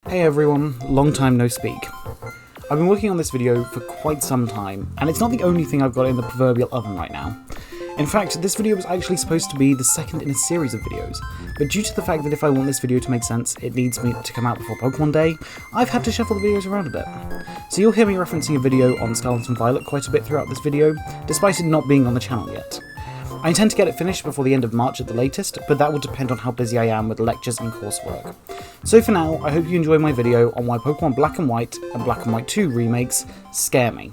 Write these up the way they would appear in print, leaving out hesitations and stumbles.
Hey everyone, long time no speak. I've been working on this video for quite some time, and it's not the only thing I've got in the proverbial oven right now. In fact, this video was actually supposed to be the second in a series of videos, but due to the fact that if I want this video to make sense, it needs me to come out before Pokemon Day, I've had to shuffle the videos around a bit. So you'll hear me referencing a video on Scarlet and Violet quite a bit throughout this video, despite it not being on the channel yet. I intend to get it finished before the end of March at the latest, but that will depend on how busy I am with lectures and coursework. So for now, I hope you enjoy my video on why Pokemon Black and White and Black and White 2 remakes scare me.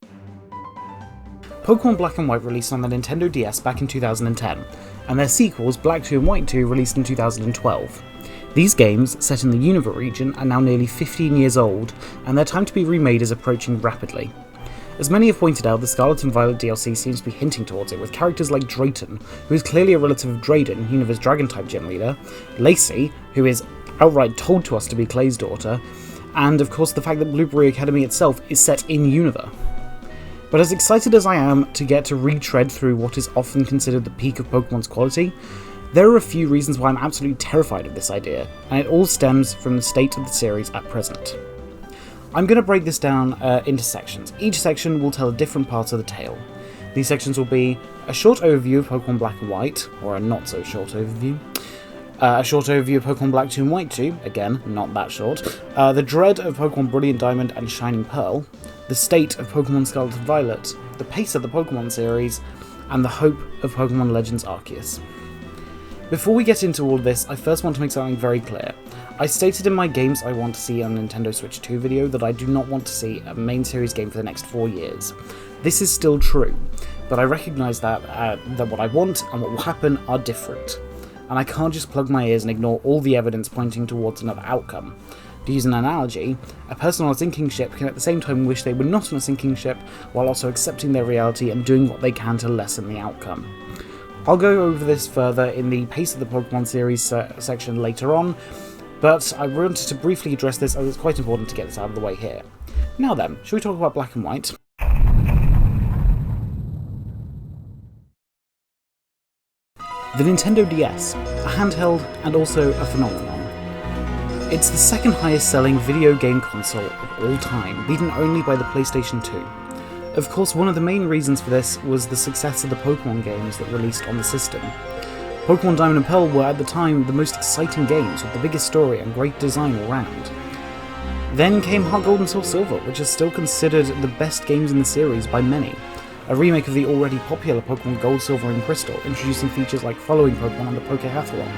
Pokemon Black and White released on the Nintendo DS back in 2010, and their sequels Black 2 and White 2 released in 2012. These games, set in the Unova region, are now nearly 15 years old, and their time to be remade is approaching rapidly. As many have pointed out, the Scarlet and Violet DLC seems to be hinting towards it, with characters like Drayton, who is clearly a relative of Drayden, Unova's Dragon-type gym leader, Lacey, who is outright told to us to be Clay's daughter, and of course the fact that Blueberry Academy itself is set in Unova. But as excited as I am to get to retread through what is often considered the peak of Pokemon's quality, there are a few reasons why I'm absolutely terrified of this idea, and it all stems from the state of the series at present. I'm going to break this down into sections. Each section will tell a different part of the tale. These sections will be a short overview of Pokemon Black and White, or a not so short overview, a short overview of Pokemon Black 2 and White 2, again, not that short, the dread of Pokemon Brilliant Diamond and Shining Pearl, the state of Pokemon Scarlet and Violet, the pace of the Pokemon series, and the hope of Pokemon Legends Arceus. Before we get into all of this, I first want to make something very clear. I stated in my games I want to see on Nintendo Switch 2 video that I do not want to see a main series game for the next 4 years. This is still true, but I recognise that what I want and what will happen are different, and I can't just plug my ears and ignore all the evidence pointing towards another outcome. To use an analogy, a person on a sinking ship can at the same time wish they were not on a sinking ship, while also accepting their reality and doing what they can to lessen the outcome. I'll go over this further in the pace of the Pokemon series section later on, but I wanted to briefly address this as it's quite important to get this out of the way here. Now then, shall we talk about Black and White? The Nintendo DS, a handheld and also a phenomenon. It's the second highest selling video game console of all time, beaten only by the PlayStation 2. Of course, one of the main reasons for this was the success of the Pokemon games that released on the system. Pokemon Diamond and Pearl were at the time the most exciting games with the biggest story and great design all round. Then came Heart Gold and Soul Silver, which is still considered the best games in the series by many, a remake of the already popular Pokemon Gold, Silver and Crystal, introducing features like following Pokemon on the Pokehathlon.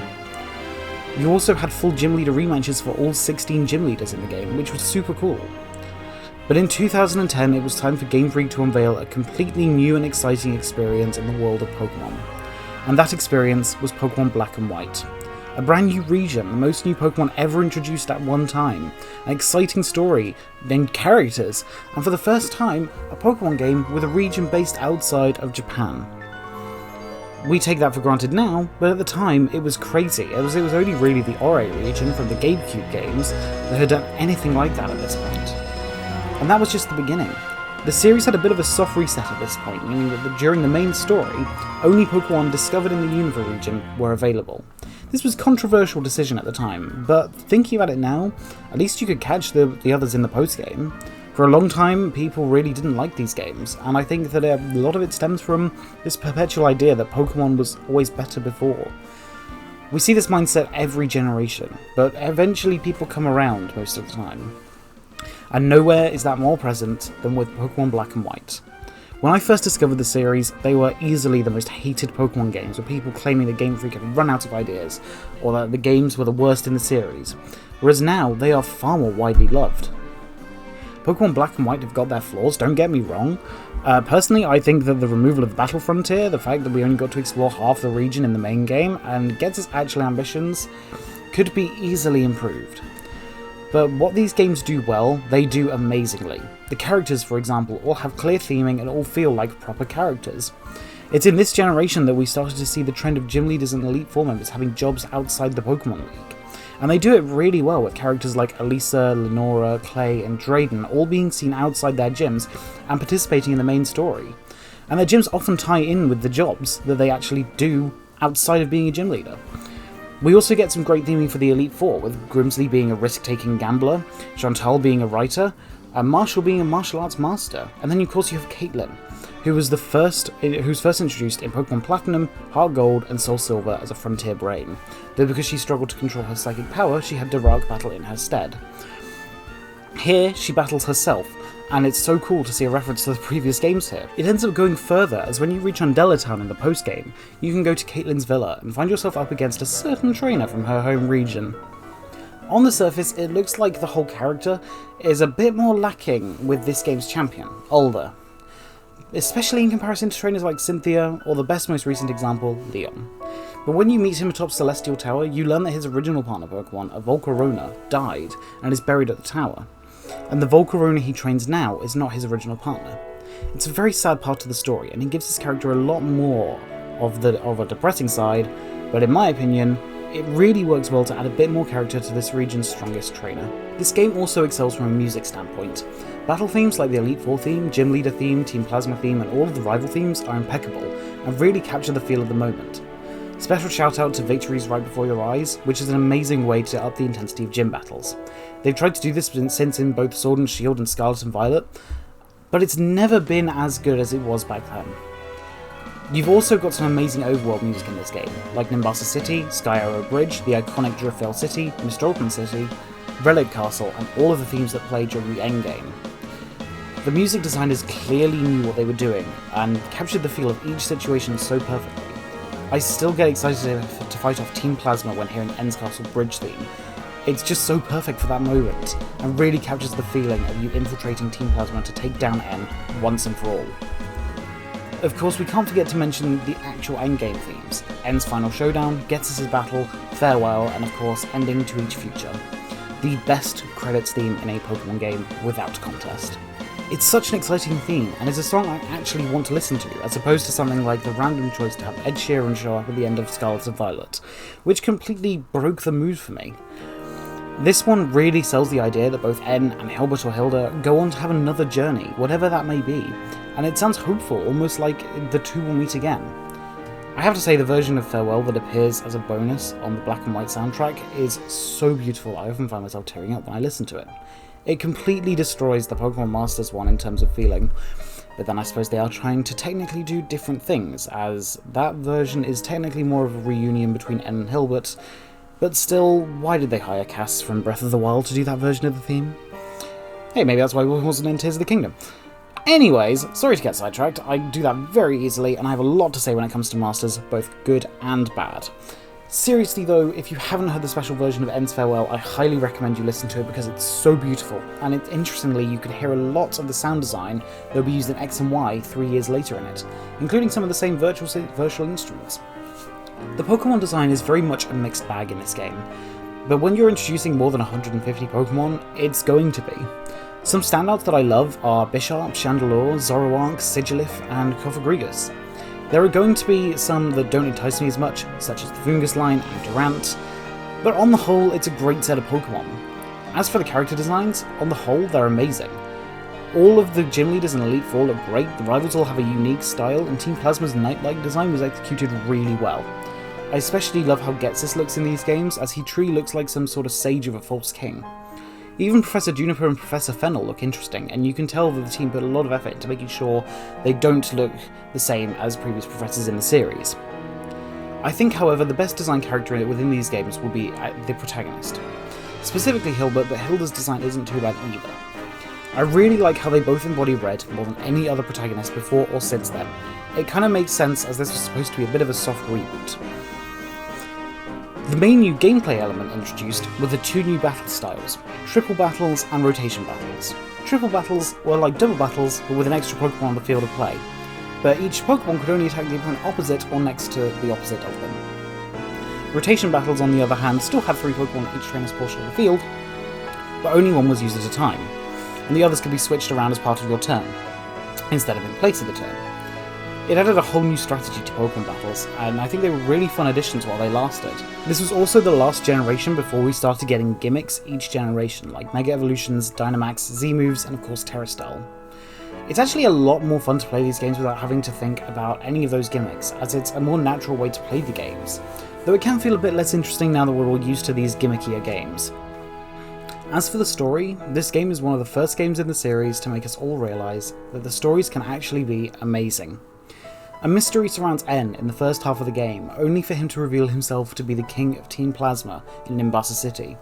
You also had full gym leader rematches for all 16 gym leaders in the game, which was super cool. But in 2010 it was time for GameFreak to unveil a completely new and exciting experience in the world of Pokemon. And that experience was Pokemon Black and White. A brand new region, the most new Pokemon ever introduced at one time, an exciting story, named characters, and for the first time, a Pokemon game with a region based outside of Japan. We take that for granted now, but at the time it was crazy. It was only really the Ore region from the GameCube games that had done anything like that at this point. And that was just the beginning. The series had a bit of a soft reset at this point, meaning that during the main story, only Pokemon discovered in the Unova region were available. This was a controversial decision at the time, but thinking about it now, at least you could catch the others in the post-game. For a long time, people really didn't like these games, and I think that a lot of it stems from this perpetual idea that Pokemon was always better before. We see this mindset every generation, but eventually people come around most of the time. And nowhere is that more present than with Pokemon Black and White. When I first discovered the series, they were easily the most hated Pokemon games, with people claiming that Game Freak had run out of ideas, or that the games were the worst in the series, whereas now they are far more widely loved. Pokemon Black and White have got their flaws, don't get me wrong. Personally, I think that the removal of the Battle Frontier, the fact that we only got to explore half the region in the main game, and gets its actual ambitions, could be easily improved. But what these games do well, they do amazingly. The characters, for example, all have clear theming and all feel like proper characters. It's in this generation that we started to see the trend of gym leaders and Elite Four members having jobs outside the Pokemon League. And they do it really well with characters like Elisa, Lenora, Clay and Drayden all being seen outside their gyms and participating in the main story. And their gyms often tie in with the jobs that they actually do outside of being a gym leader. We also get some great theming for the Elite Four, with Grimsley being a risk-taking gambler, Chantal being a writer, and Marshall being a martial arts master. And then of course you have Caitlin, who's first introduced in Pokemon Platinum, Heart Gold, and Soul Silver as a frontier brain, though because she struggled to control her psychic power, she had Daruk battle in her stead. Here, she battles herself, and it's so cool to see a reference to the previous games here. It ends up going further, as when you reach Undella Town in the post-game, you can go to Caitlin's villa and find yourself up against a certain trainer from her home region. On the surface, it looks like the whole character is a bit more lacking with this game's champion, Alder, especially in comparison to trainers like Cynthia, or the most recent example, Leon. But when you meet him atop Celestial Tower, you learn that his original partner Pokemon, a Volcarona, died and is buried at the tower, and the Volcarona he trains now is not his original partner. It's a very sad part of the story, and it gives his character a lot more of a depressing side, but in my opinion, it really works well to add a bit more character to this region's strongest trainer. This game also excels from a music standpoint. Battle themes like the Elite Four theme, Gym Leader theme, Team Plasma theme, and all of the rival themes are impeccable, and really capture the feel of the moment. Special shout out to Victories Right Before Your Eyes, which is an amazing way to up the intensity of gym battles. They've tried to do this since in both Sword and Shield and Scarlet and Violet, but it's never been as good as it was back then. You've also got some amazing overworld music in this game, like Nimbasa City, Sky Arrow Bridge, the iconic Driftvale City, Mistropen City, Relic Castle, and all of the themes that play during the endgame. The music designers clearly knew what they were doing, and captured the feel of each situation so perfectly. I still get excited to fight off Team Plasma when hearing N's Castle Bridge theme. It's just so perfect for that moment, and really captures the feeling of you infiltrating Team Plasma to take down N once and for all. Of course, we can't forget to mention the actual endgame themes: N's Final Showdown, Ghetsis' Battle, Farewell, and of course, Ending to Each Future. The best credits theme in a Pokemon game without contest. It's such an exciting theme, and is a song I actually want to listen to, as opposed to something like the random choice to have Ed Sheeran show up at the end of Scarlet and Violet, which completely broke the mood for me. This one really sells the idea that both N and Hilbert or Hilda go on to have another journey, whatever that may be, and it sounds hopeful, almost like the two will meet again. I have to say, the version of Farewell that appears as a bonus on the black and white soundtrack is so beautiful. I often find myself tearing up when I listen to it. It completely destroys the Pokemon Masters one in terms of feeling, but then I suppose they are trying to technically do different things, as that version is technically more of a reunion between N and Hilbert, but still, why did they hire casts from Breath of the Wild to do that version of the theme? Hey, maybe that's why it wasn't in Tears of the Kingdom. Anyways, sorry to get sidetracked, I do that very easily, and I have a lot to say when it comes to Masters, both good and bad. Seriously though, if you haven't heard the special version of N's Farewell, I highly recommend you listen to it because it's so beautiful, and interestingly you can hear a lot of the sound design that will be used in X and Y 3 years later in it, including some of the same virtual instruments. The Pokemon design is very much a mixed bag in this game, but when you're introducing more than 150 Pokemon, it's going to be. Some standouts that I love are Bisharp, Chandelure, Zoroark, Sigilyph, and Cofagrigus. There are going to be some that don't entice me as much, such as the Fungus line and Durant, but on the whole it's a great set of Pokemon. As for the character designs, on the whole they're amazing. All of the gym leaders in Elite Four look great, the rivals all have a unique style, and Team Plasma's Night-like design was executed really well. I especially love how Ghetsis looks in these games, as he truly looks like some sort of sage of a false king. Even Professor Juniper and Professor Fennel look interesting, and you can tell that the team put a lot of effort into making sure they don't look the same as previous professors in the series. I think, however, the best designed character within these games will be the protagonist. Specifically Hilbert, but Hilda's design isn't too bad either. I really like how they both embody Red more than any other protagonist before or since then. It kind of makes sense, as this was supposed to be a bit of a soft reboot. The main new gameplay element introduced were the two new battle styles, triple battles and rotation battles. Triple battles were like double battles, but with an extra Pokemon on the field of play, but each Pokemon could only attack the opponent opposite or next to the opposite of them. Rotation battles, on the other hand, still had 3 Pokemon on each trainer's portion of the field, but only one was used at a time, and the others could be switched around as part of your turn, instead of in place of the turn. It added a whole new strategy to Pokemon battles, and I think they were really fun additions while they lasted. This was also the last generation before we started getting gimmicks each generation, like Mega Evolutions, Dynamax, Z-moves, and of course Terrastyle. It's actually a lot more fun to play these games without having to think about any of those gimmicks, as it's a more natural way to play the games. though it can feel a bit less interesting now that we're all used to these gimmickier games. As for the story, this game is one of the first games in the series to make us all realise that the stories can actually be amazing. A mystery surrounds N in the first half of the game, only for him to reveal himself to be the king of Team Plasma in Nimbasa City.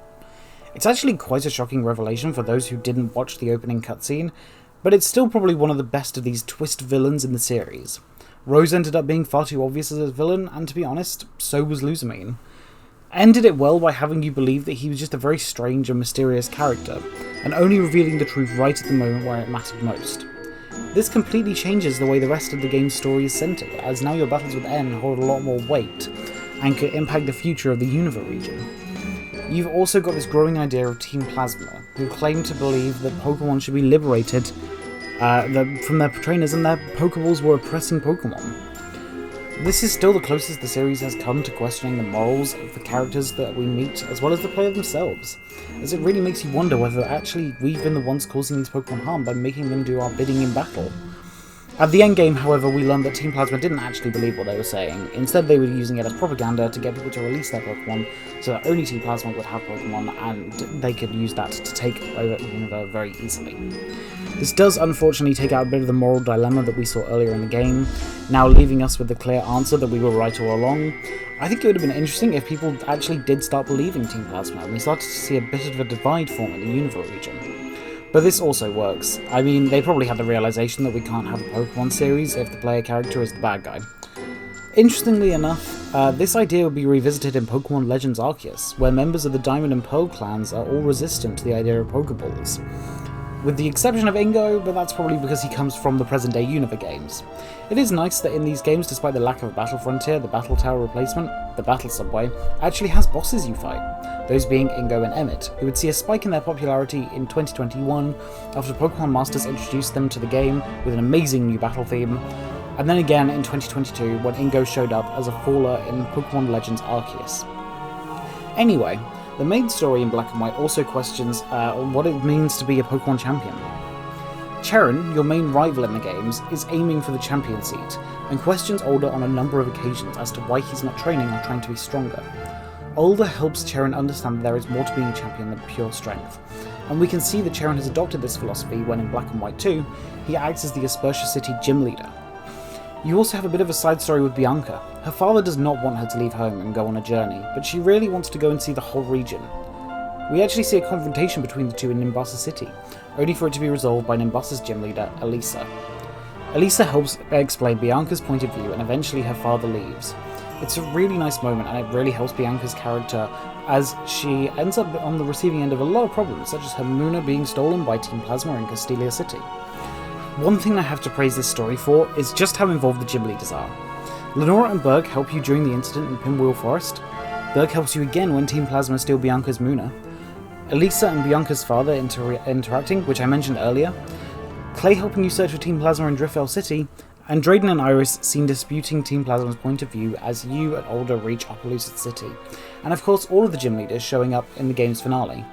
It's actually quite a shocking revelation for those who didn't watch the opening cutscene, but it's still probably one of the best of these twist villains in the series. Rose ended up being far too obvious as a villain, and to be honest, so was Luzamine. N did it well by having you believe that he was just a very strange and mysterious character, and only revealing the truth right at the moment where it mattered most. This completely changes the way the rest of the game's story is centred, as now your battles with N hold a lot more weight, and could impact the future of the Unova region. You've also got this growing idea of Team Plasma, who claim to believe that Pokemon should be liberated from their trainers and their Pokeballs were oppressing Pokemon. This is still the closest the series has come to questioning the morals of the characters that we meet, as well as the player themselves, as it really makes you wonder whether actually we've been the ones causing these Pokemon harm by making them do our bidding in battle. At the endgame, however, we learned that Team Plasma didn't actually believe what they were saying. Instead, they were using it as propaganda to get people to release their Pokemon, so that only Team Plasma would have Pokemon, and they could use that to take over Unova very easily. This does unfortunately take out a bit of the moral dilemma that we saw earlier in the game, now leaving us with the clear answer that we were right all along. I think it would have been interesting if people actually did start believing Team Plasma, and we started to see a bit of a divide form in the Unova region. But this also works. I mean, they probably had the realization that we can't have a Pokemon series if the player character is the bad guy. Interestingly enough, this idea would be revisited in Pokemon Legends Arceus, where members of the Diamond and Pearl clans are all resistant to the idea of Pokeballs. With the exception of Ingo, but that's probably because he comes from the present-day Unova games. It is nice that in these games, despite the lack of a battle frontier, the battle tower replacement, the battle subway, actually has bosses you fight, those being Ingo and Emmett, who would see a spike in their popularity in 2021 after Pokemon Masters introduced them to the game with an amazing new battle theme, and then again in 2022 when Ingo showed up as a faller in Pokemon Legends Arceus. Anyway, the main story in Black and White also questions what it means to be a Pokemon champion. Cheren, your main rival in the games, is aiming for the champion seat, and questions Older on a number of occasions as to why he's not training or trying to be stronger. Older helps Cheren understand that there is more to being a champion than pure strength, and we can see that Cheren has adopted this philosophy when in Black and White 2, he acts as the Aspertia City gym leader. You also have a bit of a side story with Bianca. Her father does not want her to leave home and go on a journey, but she really wants to go and see the whole region. We actually see a confrontation between the two in Nimbasa City, only for it to be resolved by Nimbasa's gym leader, Elisa. Elisa helps explain Bianca's point of view and eventually her father leaves. It's a really nice moment and it really helps Bianca's character as she ends up on the receiving end of a lot of problems, such as her Munna being stolen by Team Plasma in Castelia City. One thing I have to praise this story for is just how involved the gym leaders are. Lenora and Berg help you during the incident in Pinwheel Forest. Berg helps you again when Team Plasma steal Bianca's Munna. Elisa and Bianca's father interacting, which I mentioned earlier. Clay helping you search for Team Plasma in Drifell City. And Drayden and Iris seen disputing Team Plasma's point of view as you and Older reach Opelousas City. And of course all of the gym leaders showing up in the game's finale.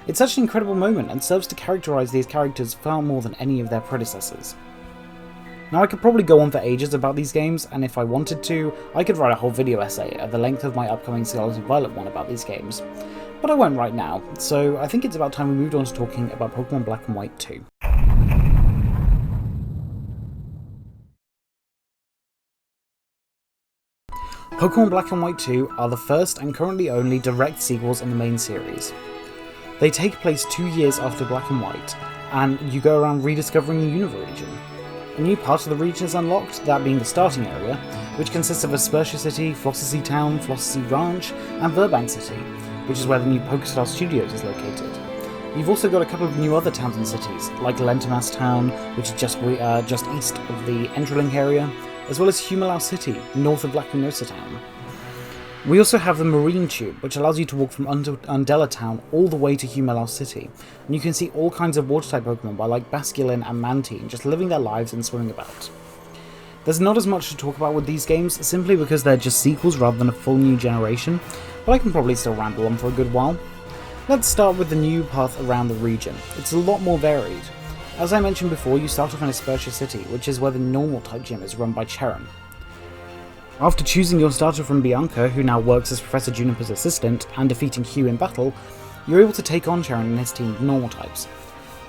It's such an incredible moment and serves to characterise these characters far more than any of their predecessors. Now I could probably go on for ages about these games, and if I wanted to, I could write a whole video essay at the length of my upcoming Scarlet and Violet one about these games. But I won't right now, so I think it's about time we moved on to talking about Pokemon Black and White 2. Pokemon Black and White 2 are the first and currently only direct sequels in the main series. They take place 2 years after Black and White, and you go around rediscovering the Unova region. A new part of the region is unlocked, that being the starting area, which consists of Aspertia City, Flossie Town, Flossie Ranch, and Burbank City, which is where the new PokeStar Studios is located. You've also got a couple of new other towns and cities, like Lentamas Town, which is just east of the Entralink area, as well as Humalau City, north of Lacunosa Town. We also have the Marine Tube, which allows you to walk from Undella Town all the way to Humalau City, and you can see all kinds of water-type Pokemon like Basculin and Mantine just living their lives and swimming about. There's not as much to talk about with these games, simply because they're just sequels rather than a full new generation, but I can probably still ramble on for a good while. Let's start with the new path around the region. It's a lot more varied. As I mentioned before, you start off in Aspertia City, which is where the normal type gym is run by Cheren. After choosing your starter from Bianca, who now works as Professor Juniper's assistant, and defeating Hugh in battle, you're able to take on Sharon and his team of normal types.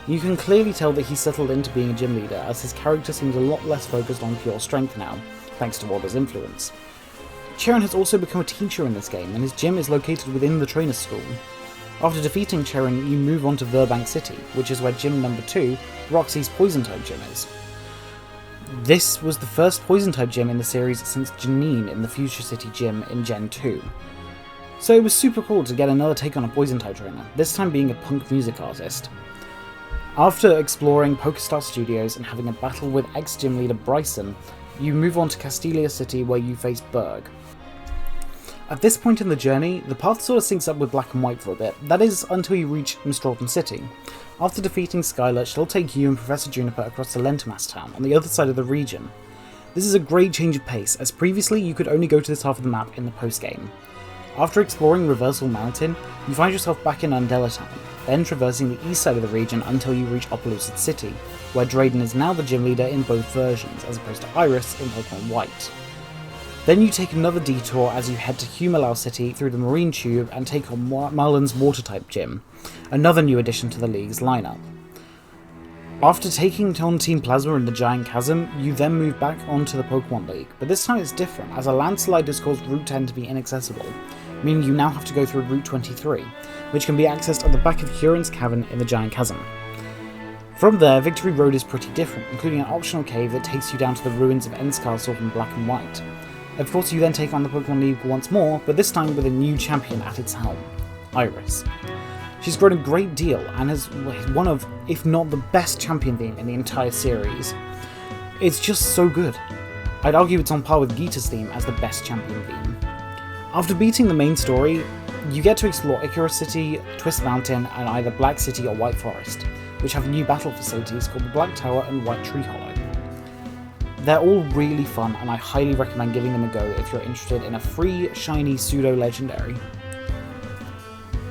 You can clearly tell that he's settled into being a gym leader, as his character seems a lot less focused on pure strength now, thanks to Walder's influence. Sharon has also become a teacher in this game, and his gym is located within the trainer's school. After defeating Sharon, you move on to Verbank City, which is where gym number 2, Roxy's Poison-type gym is. This was the first Poison-type gym in the series since Janine in the Future City gym in Gen 2. So it was super cool to get another take on a Poison-type trainer, this time being a punk music artist. After exploring PokerStar Studios and having a battle with ex-gym leader Bryson, you move on to Castelia City where you face Berg. At this point in the journey, the path sort of syncs up with Black and White for a bit, that is until you reach Mistral City. After defeating Skylar, she'll take you and Professor Juniper across to Lentamass Town, on the other side of the region. This is a great change of pace, as previously you could only go to this half of the map in the post-game. After exploring Reversal Mountain, you find yourself back in Undella Town, then traversing the east side of the region until you reach Opelucid City, where Drayden is now the gym leader in both versions, as opposed to Iris in Pokemon White. Then you take another detour as you head to Humalau City through the Marine Tube and take on Marlin's Water-type gym, another new addition to the League's lineup. After taking on Team Plasma in the Giant Chasm, you then move back onto the Pokemon League, but this time it's different, as a landslide has caused Route 10 to be inaccessible, meaning you now have to go through Route 23, which can be accessed at the back of Huron's Cavern in the Giant Chasm. From there, Victory Road is pretty different, including an optional cave that takes you down to the ruins of Ents Castle from Black and White. Of course, you then take on the Pokemon League once more, but this time with a new champion at its helm, Iris. She's grown a great deal and is one of, if not the best champion theme in the entire series. It's just so good. I'd argue it's on par with Geeta's theme as the best champion theme. After beating the main story, you get to explore Icarus City, Twist Mountain, and either Black City or White Forest, which have new battle facilities called the Black Tower and White Tree Hollow. They're all really fun, and I highly recommend giving them a go if you're interested in a free, shiny pseudo-legendary.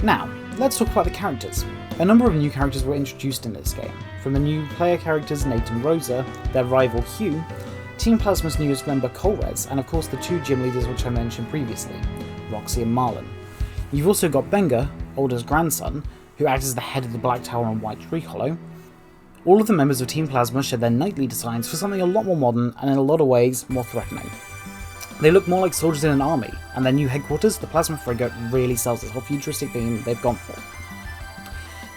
Now, let's talk about the characters. A number of new characters were introduced in this game, from the new player characters Nate and Rosa, their rival Hugh, Team Plasma's newest member Colress, and of course the two gym leaders which I mentioned previously, Roxy and Marlin. You've also got Benga, Alder's grandson, who acts as the head of the Black Tower and White Tree Hollow. All of the members of Team Plasma shed their knightly designs for something a lot more modern and in a lot of ways more threatening. They look more like soldiers in an army, and their new headquarters, the Plasma Frigate, really sells this whole futuristic theme they've gone for.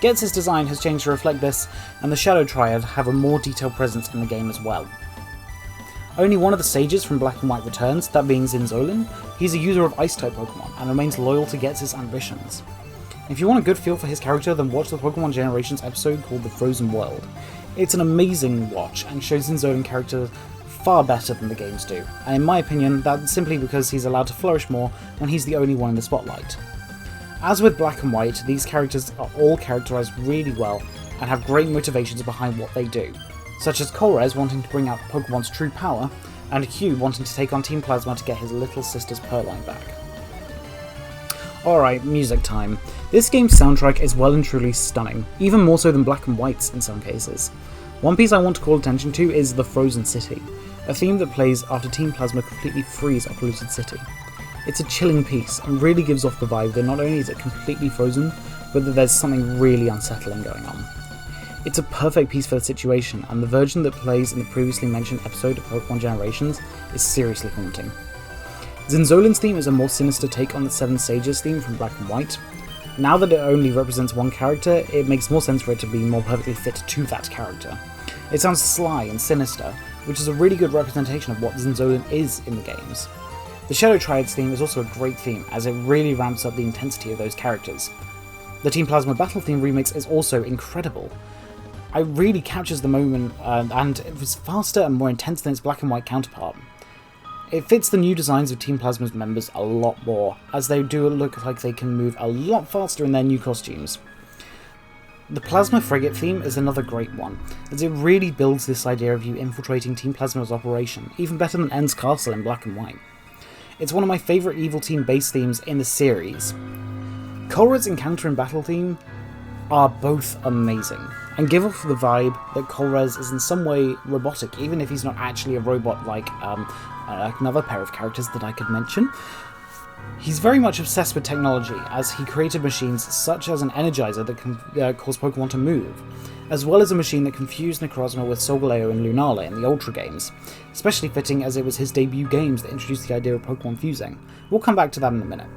Getz's design has changed to reflect this, and the Shadow Triad have a more detailed presence in the game as well. Only one of the sages from Black and White returns, that being Zinzolin. He's a user of Ice-type Pokemon, and remains loyal to Getz's ambitions. If you want a good feel for his character, then watch the Pokemon Generations episode called The Frozen World. It's an amazing watch, and shows Zinzolin character far better than the games do, and in my opinion, that's simply because he's allowed to flourish more when he's the only one in the spotlight. As with Black and White, these characters are all characterized really well, and have great motivations behind what they do, such as Colress wanting to bring out Pokemon's true power, and Hugh wanting to take on Team Plasma to get his little sister's Purrloin back. Alright, music time. This game's soundtrack is well and truly stunning, even more so than Black and White's in some cases. One piece I want to call attention to is The Frozen City, a theme that plays after Team Plasma completely frees Opelucid City. It's a chilling piece, and really gives off the vibe that not only is it completely frozen, but that there's something really unsettling going on. It's a perfect piece for the situation, and the version that plays in the previously mentioned episode of Pokemon Generations is seriously haunting. Zinzolin's theme is a more sinister take on the Seven Sages theme from Black and White. Now that it only represents one character, it makes more sense for it to be more perfectly fit to that character. It sounds sly and sinister, which is a really good representation of what Zinzolin is in the games. The Shadow Triad's theme is also a great theme, as it really ramps up the intensity of those characters. The Team Plasma Battle theme remix is also incredible. It really captures the moment, and it was faster and more intense than its Black and White counterpart. It fits the new designs of Team Plasma's members a lot more, as they do look like they can move a lot faster in their new costumes. The Plasma Frigate theme is another great one, as it really builds this idea of you infiltrating Team Plasma's operation, even better than Ents Castle in Black and White. It's one of my favourite Evil Team base themes in the series. Colress's encounter and battle theme are both amazing, and give off the vibe that Colress is in some way robotic, even if he's not actually a robot like another pair of characters that I could mention. He's very much obsessed with technology, as he created machines such as an Energizer that can cause Pokemon to move, as well as a machine that can fuse Necrozma with Solgaleo and Lunala in the Ultra games, especially fitting as it was his debut games that introduced the idea of Pokemon fusing. We'll come back to that in a minute.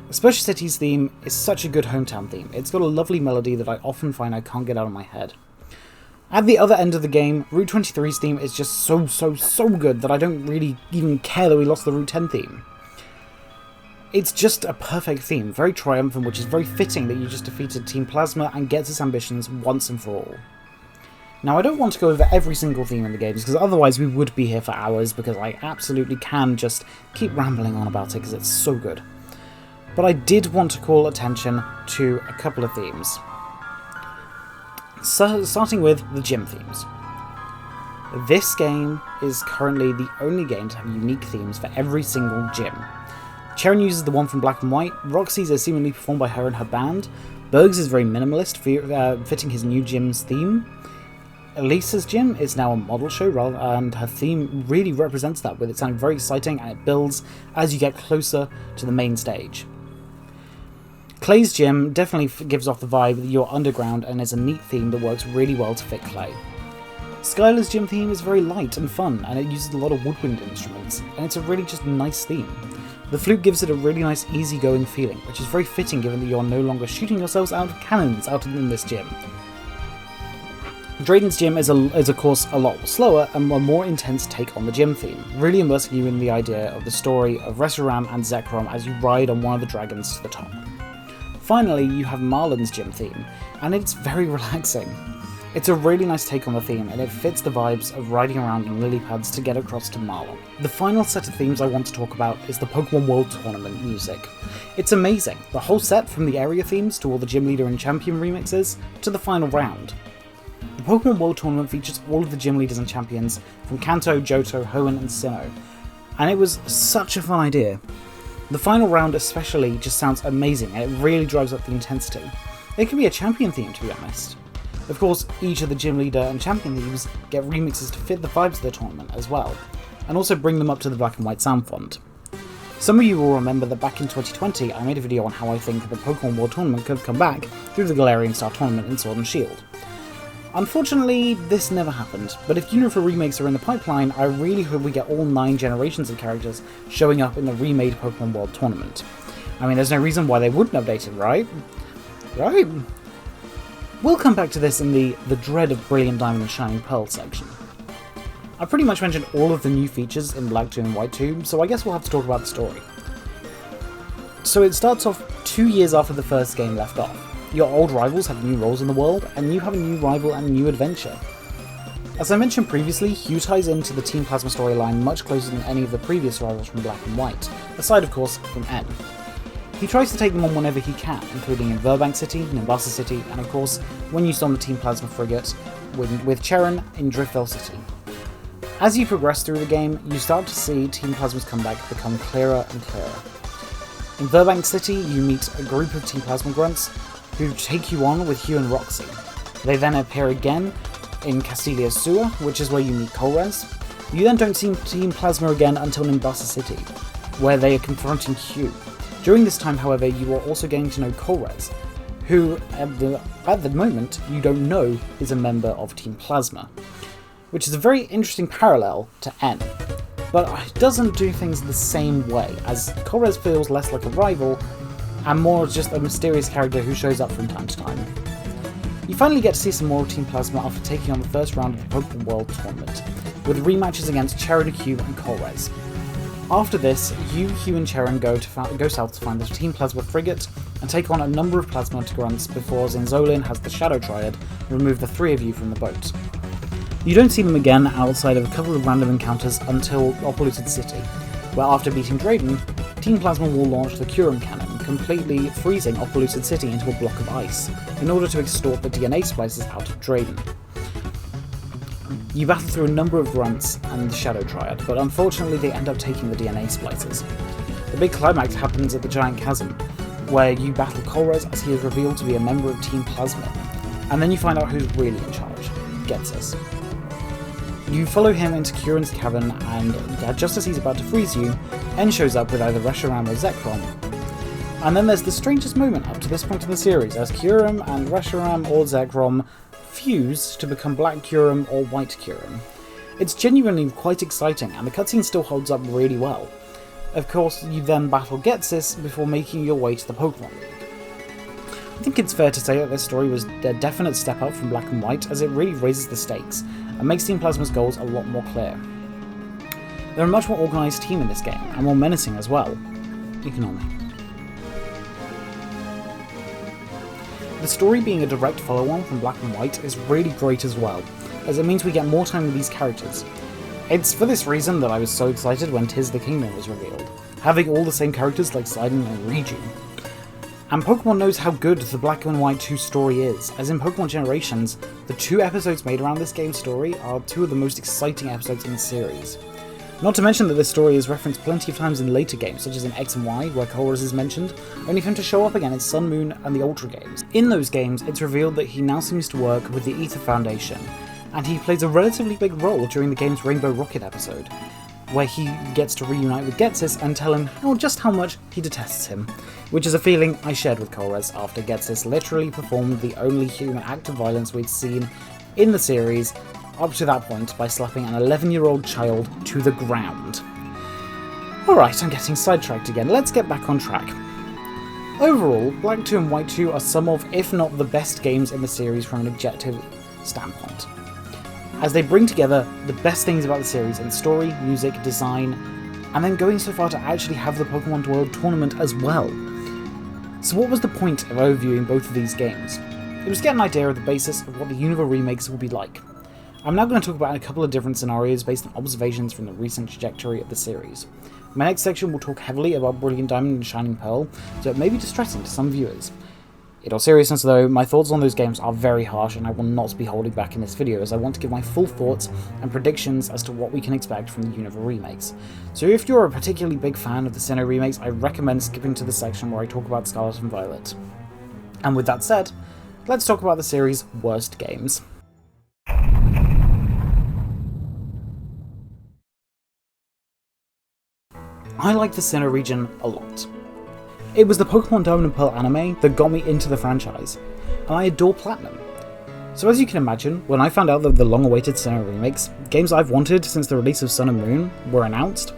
Especially City's theme is such a good hometown theme. It's got a lovely melody that I often find I can't get out of my head. At the other end of the game, Route 23's theme is just so good that I don't really even care that we lost the Route 10 theme. It's just a perfect theme, very triumphant, which is very fitting that you just defeated Team Plasma and gets its ambitions once and for all. Now, I don't want to go over every single theme in the games, because otherwise we would be here for hours, because I absolutely can just keep rambling on about it, because it's so good. But I did want to call attention to a couple of themes. So, starting with the gym themes. This game is currently the only game to have unique themes for every single gym. Cheren uses the one from Black and White, Roxy's is seemingly performed by her and her band, Berg's is very minimalist, fitting his new gym's theme. Elisa's gym is now a model show, and her theme really represents that, with it sounding very exciting, and it builds as you get closer to the main stage. Clay's gym definitely gives off the vibe that you're underground and is a neat theme that works really well to fit Clay. Skylar's gym theme is very light and fun, and it uses a lot of woodwind instruments, and it's a really just nice theme. The flute gives it a really nice easygoing feeling, which is very fitting given that you're no longer shooting yourselves out of cannons out in this gym. Drayden's gym is of course a lot slower and a more intense take on the gym theme, really immersing you in the idea of the story of Reshiram and Zekrom as you ride on one of the dragons to the top. Finally, you have Marlon's gym theme, and it's very relaxing. It's a really nice take on the theme, and it fits the vibes of riding around in lily pads to get across to Marlon. The final set of themes I want to talk about is the Pokemon World Tournament music. It's amazing, the whole set from the area themes to all the Gym Leader and Champion remixes to the final round. The Pokemon World Tournament features all of the Gym Leaders and Champions from Kanto, Johto, Hoenn and Sinnoh, and it was such a fun idea. The final round especially just sounds amazing, and it really drives up the intensity. It could be a champion theme, to be honest. Of course, each of the Gym Leader and Champion themes get remixes to fit the vibes of the tournament as well, and also bring them up to the Black and White sound font. Some of you will remember that back in 2020 I made a video on how I think the Pokemon World Tournament could have come back through the Galarian Star Tournament in Sword and Shield. Unfortunately, this never happened, but if Unova remakes are in the pipeline, I really hope we get all 9 generations of characters showing up in the remade Pokemon World Tournament. I mean, there's no reason why they wouldn't update it, right? Right? We'll come back to this in the dread of Brilliant Diamond and Shining Pearl section. I pretty much mentioned all of the new features in Black 2 and White 2, so I guess we'll have to talk about the story. So it starts off 2 years after the first game left off. Your old rivals have new roles in the world, and you have a new rival and a new adventure. As I mentioned previously, Hugh ties into the Team Plasma storyline much closer than any of the previous rivals from Black and White, aside of course from N. He tries to take them on whenever he can, including in Verbank City, Nimbasa City, and of course when you storm the Team Plasma frigate with Cheren in Driftvale City. As you progress through the game, you start to see Team Plasma's comeback become clearer and clearer. In Verbank City, you meet a group of Team Plasma grunts who take you on with Hugh and Roxy. They then appear again in Castilia's Sewer, which is where you meet Colress. You then don't see Team Plasma again until Nimbasa City, where they are confronting Hugh. During this time, however, you are also getting to know Colress, who, at the moment, you don't know is a member of Team Plasma, which is a very interesting parallel to N, but it doesn't do things the same way, as Colress feels less like a rival, and more just a mysterious character who shows up from time to time. You finally get to see some more of Team Plasma after taking on the first round of the Pokemon World Tournament, with rematches against Cheren, Hugh and Colress. After this, Hugh and Cheren go south to find the Team Plasma frigate and take on a number of Plasma grunts before Zinzolin has the Shadow Triad remove the 3 of you from the boat. You don't see them again outside of a couple of random encounters until Polluted City, where after beating Drayden, Team Plasma will launch the Curum Cannon, completely freezing Polluted City into a block of ice, in order to extort the DNA splices out of Drayden. You battle through a number of grunts and the Shadow Triad, but unfortunately they end up taking the DNA splices. The big climax happens at the Giant Chasm, where you battle Colress as he is revealed to be a member of Team Plasma, and then you find out who's really in charge, Ghetsis. You follow him into Kieran's cabin, and just as he's about to freeze you, N shows up with either Reshiram or Zekrom. And then there's the strangest moment up to this point in the series, as Kieran and Reshiram or Zekrom fuse to become Black Kieran or White Kieran. It's genuinely quite exciting, and the cutscene still holds up really well. Of course, you then battle Ghetsis before making your way to the Pokemon League. I think it's fair to say that this story was a definite step up from Black and White, as it really raises the stakes, and makes Team Plasma's goals a lot more clear. They're a much more organised team in this game, and more menacing as well. Ignore me. The story being a direct follow-on from Black and White is really great as well, as it means we get more time with these characters. It's for this reason that I was so excited when Tis the Kingdom was revealed, having all the same characters like Sidon and Riju. And Pokemon knows how good the Black and White 2 story is, as in Pokemon Generations, the 2 episodes made around this game's story are 2 of the most exciting episodes in the series. Not to mention that this story is referenced plenty of times in later games, such as in X and Y, where Colress is mentioned, only for him to show up again in Sun, Moon and the Ultra games. In those games, it's revealed that he now seems to work with the Ether Foundation, and he plays a relatively big role during the game's Rainbow Rocket episode, where he gets to reunite with Ghetsis and tell him just how much he detests him, which is a feeling I shared with Colress after Ghetsis literally performed the only human act of violence we'd seen in the series up to that point by slapping an 11-year-old child to the ground. Alright, I'm getting sidetracked again, let's get back on track. Overall, Black 2 and White 2 are some of, if not the best games in the series from an objective standpoint, as they bring together the best things about the series in story, music, design, and then going so far to actually have the Pokemon World Tournament as well. So what was the point of overviewing both of these games? It was to get an idea of the basis of what the Unova remakes will be like. I'm now going to talk about a couple of different scenarios based on observations from the recent trajectory of the series. My next section will talk heavily about Brilliant Diamond and Shining Pearl, so it may be distressing to some viewers. In all seriousness though, my thoughts on those games are very harsh and I will not be holding back in this video, as I want to give my full thoughts and predictions as to what we can expect from the Unova remakes. So if you're a particularly big fan of the Sinnoh remakes, I recommend skipping to the section where I talk about Scarlet and Violet. And with that said, let's talk about the series' worst games. I like the Sinnoh region a lot. It was the Pokemon Diamond and Pearl anime that got me into the franchise, and I adore Platinum. So as you can imagine, when I found out that the long-awaited Sinnoh remakes, games I've wanted since the release of Sun and Moon, were announced,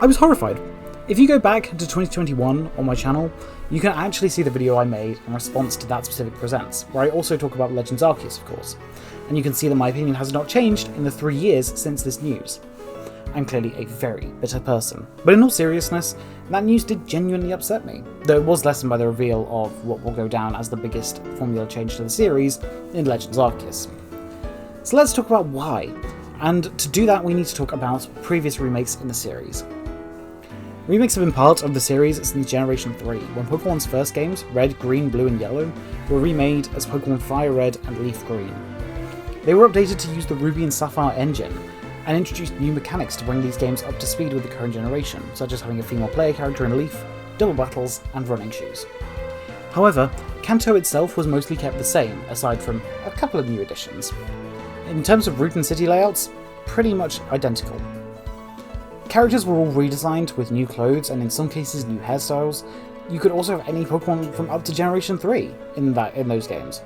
I was horrified. If you go back to 2021 on my channel, you can actually see the video I made in response to That Specific Presents, where I also talk about Legends Arceus, of course, and you can see that my opinion has not changed in the 3 years since this news. I'm clearly a very bitter person, but in all seriousness, that news did genuinely upset me, though it was lessened by the reveal of what will go down as the biggest formula change to the series in Legends Arceus. So let's talk about why, and to do that we need to talk about previous remakes in the series. Remakes have been part of the series since Generation 3, when Pokemon's first games, Red, Green, Blue and Yellow, were remade as Pokemon Fire Red and Leaf Green. They were updated to use the Ruby and Sapphire engine, and introduced new mechanics to bring these games up to speed with the current generation, such as having a female player character in Leaf, double battles, and running shoes. However, Kanto itself was mostly kept the same, aside from a couple of new additions. In terms of route and city layouts, pretty much identical. Characters were all redesigned with new clothes and in some cases new hairstyles. You could also have any Pokemon from up to Generation 3 in those games.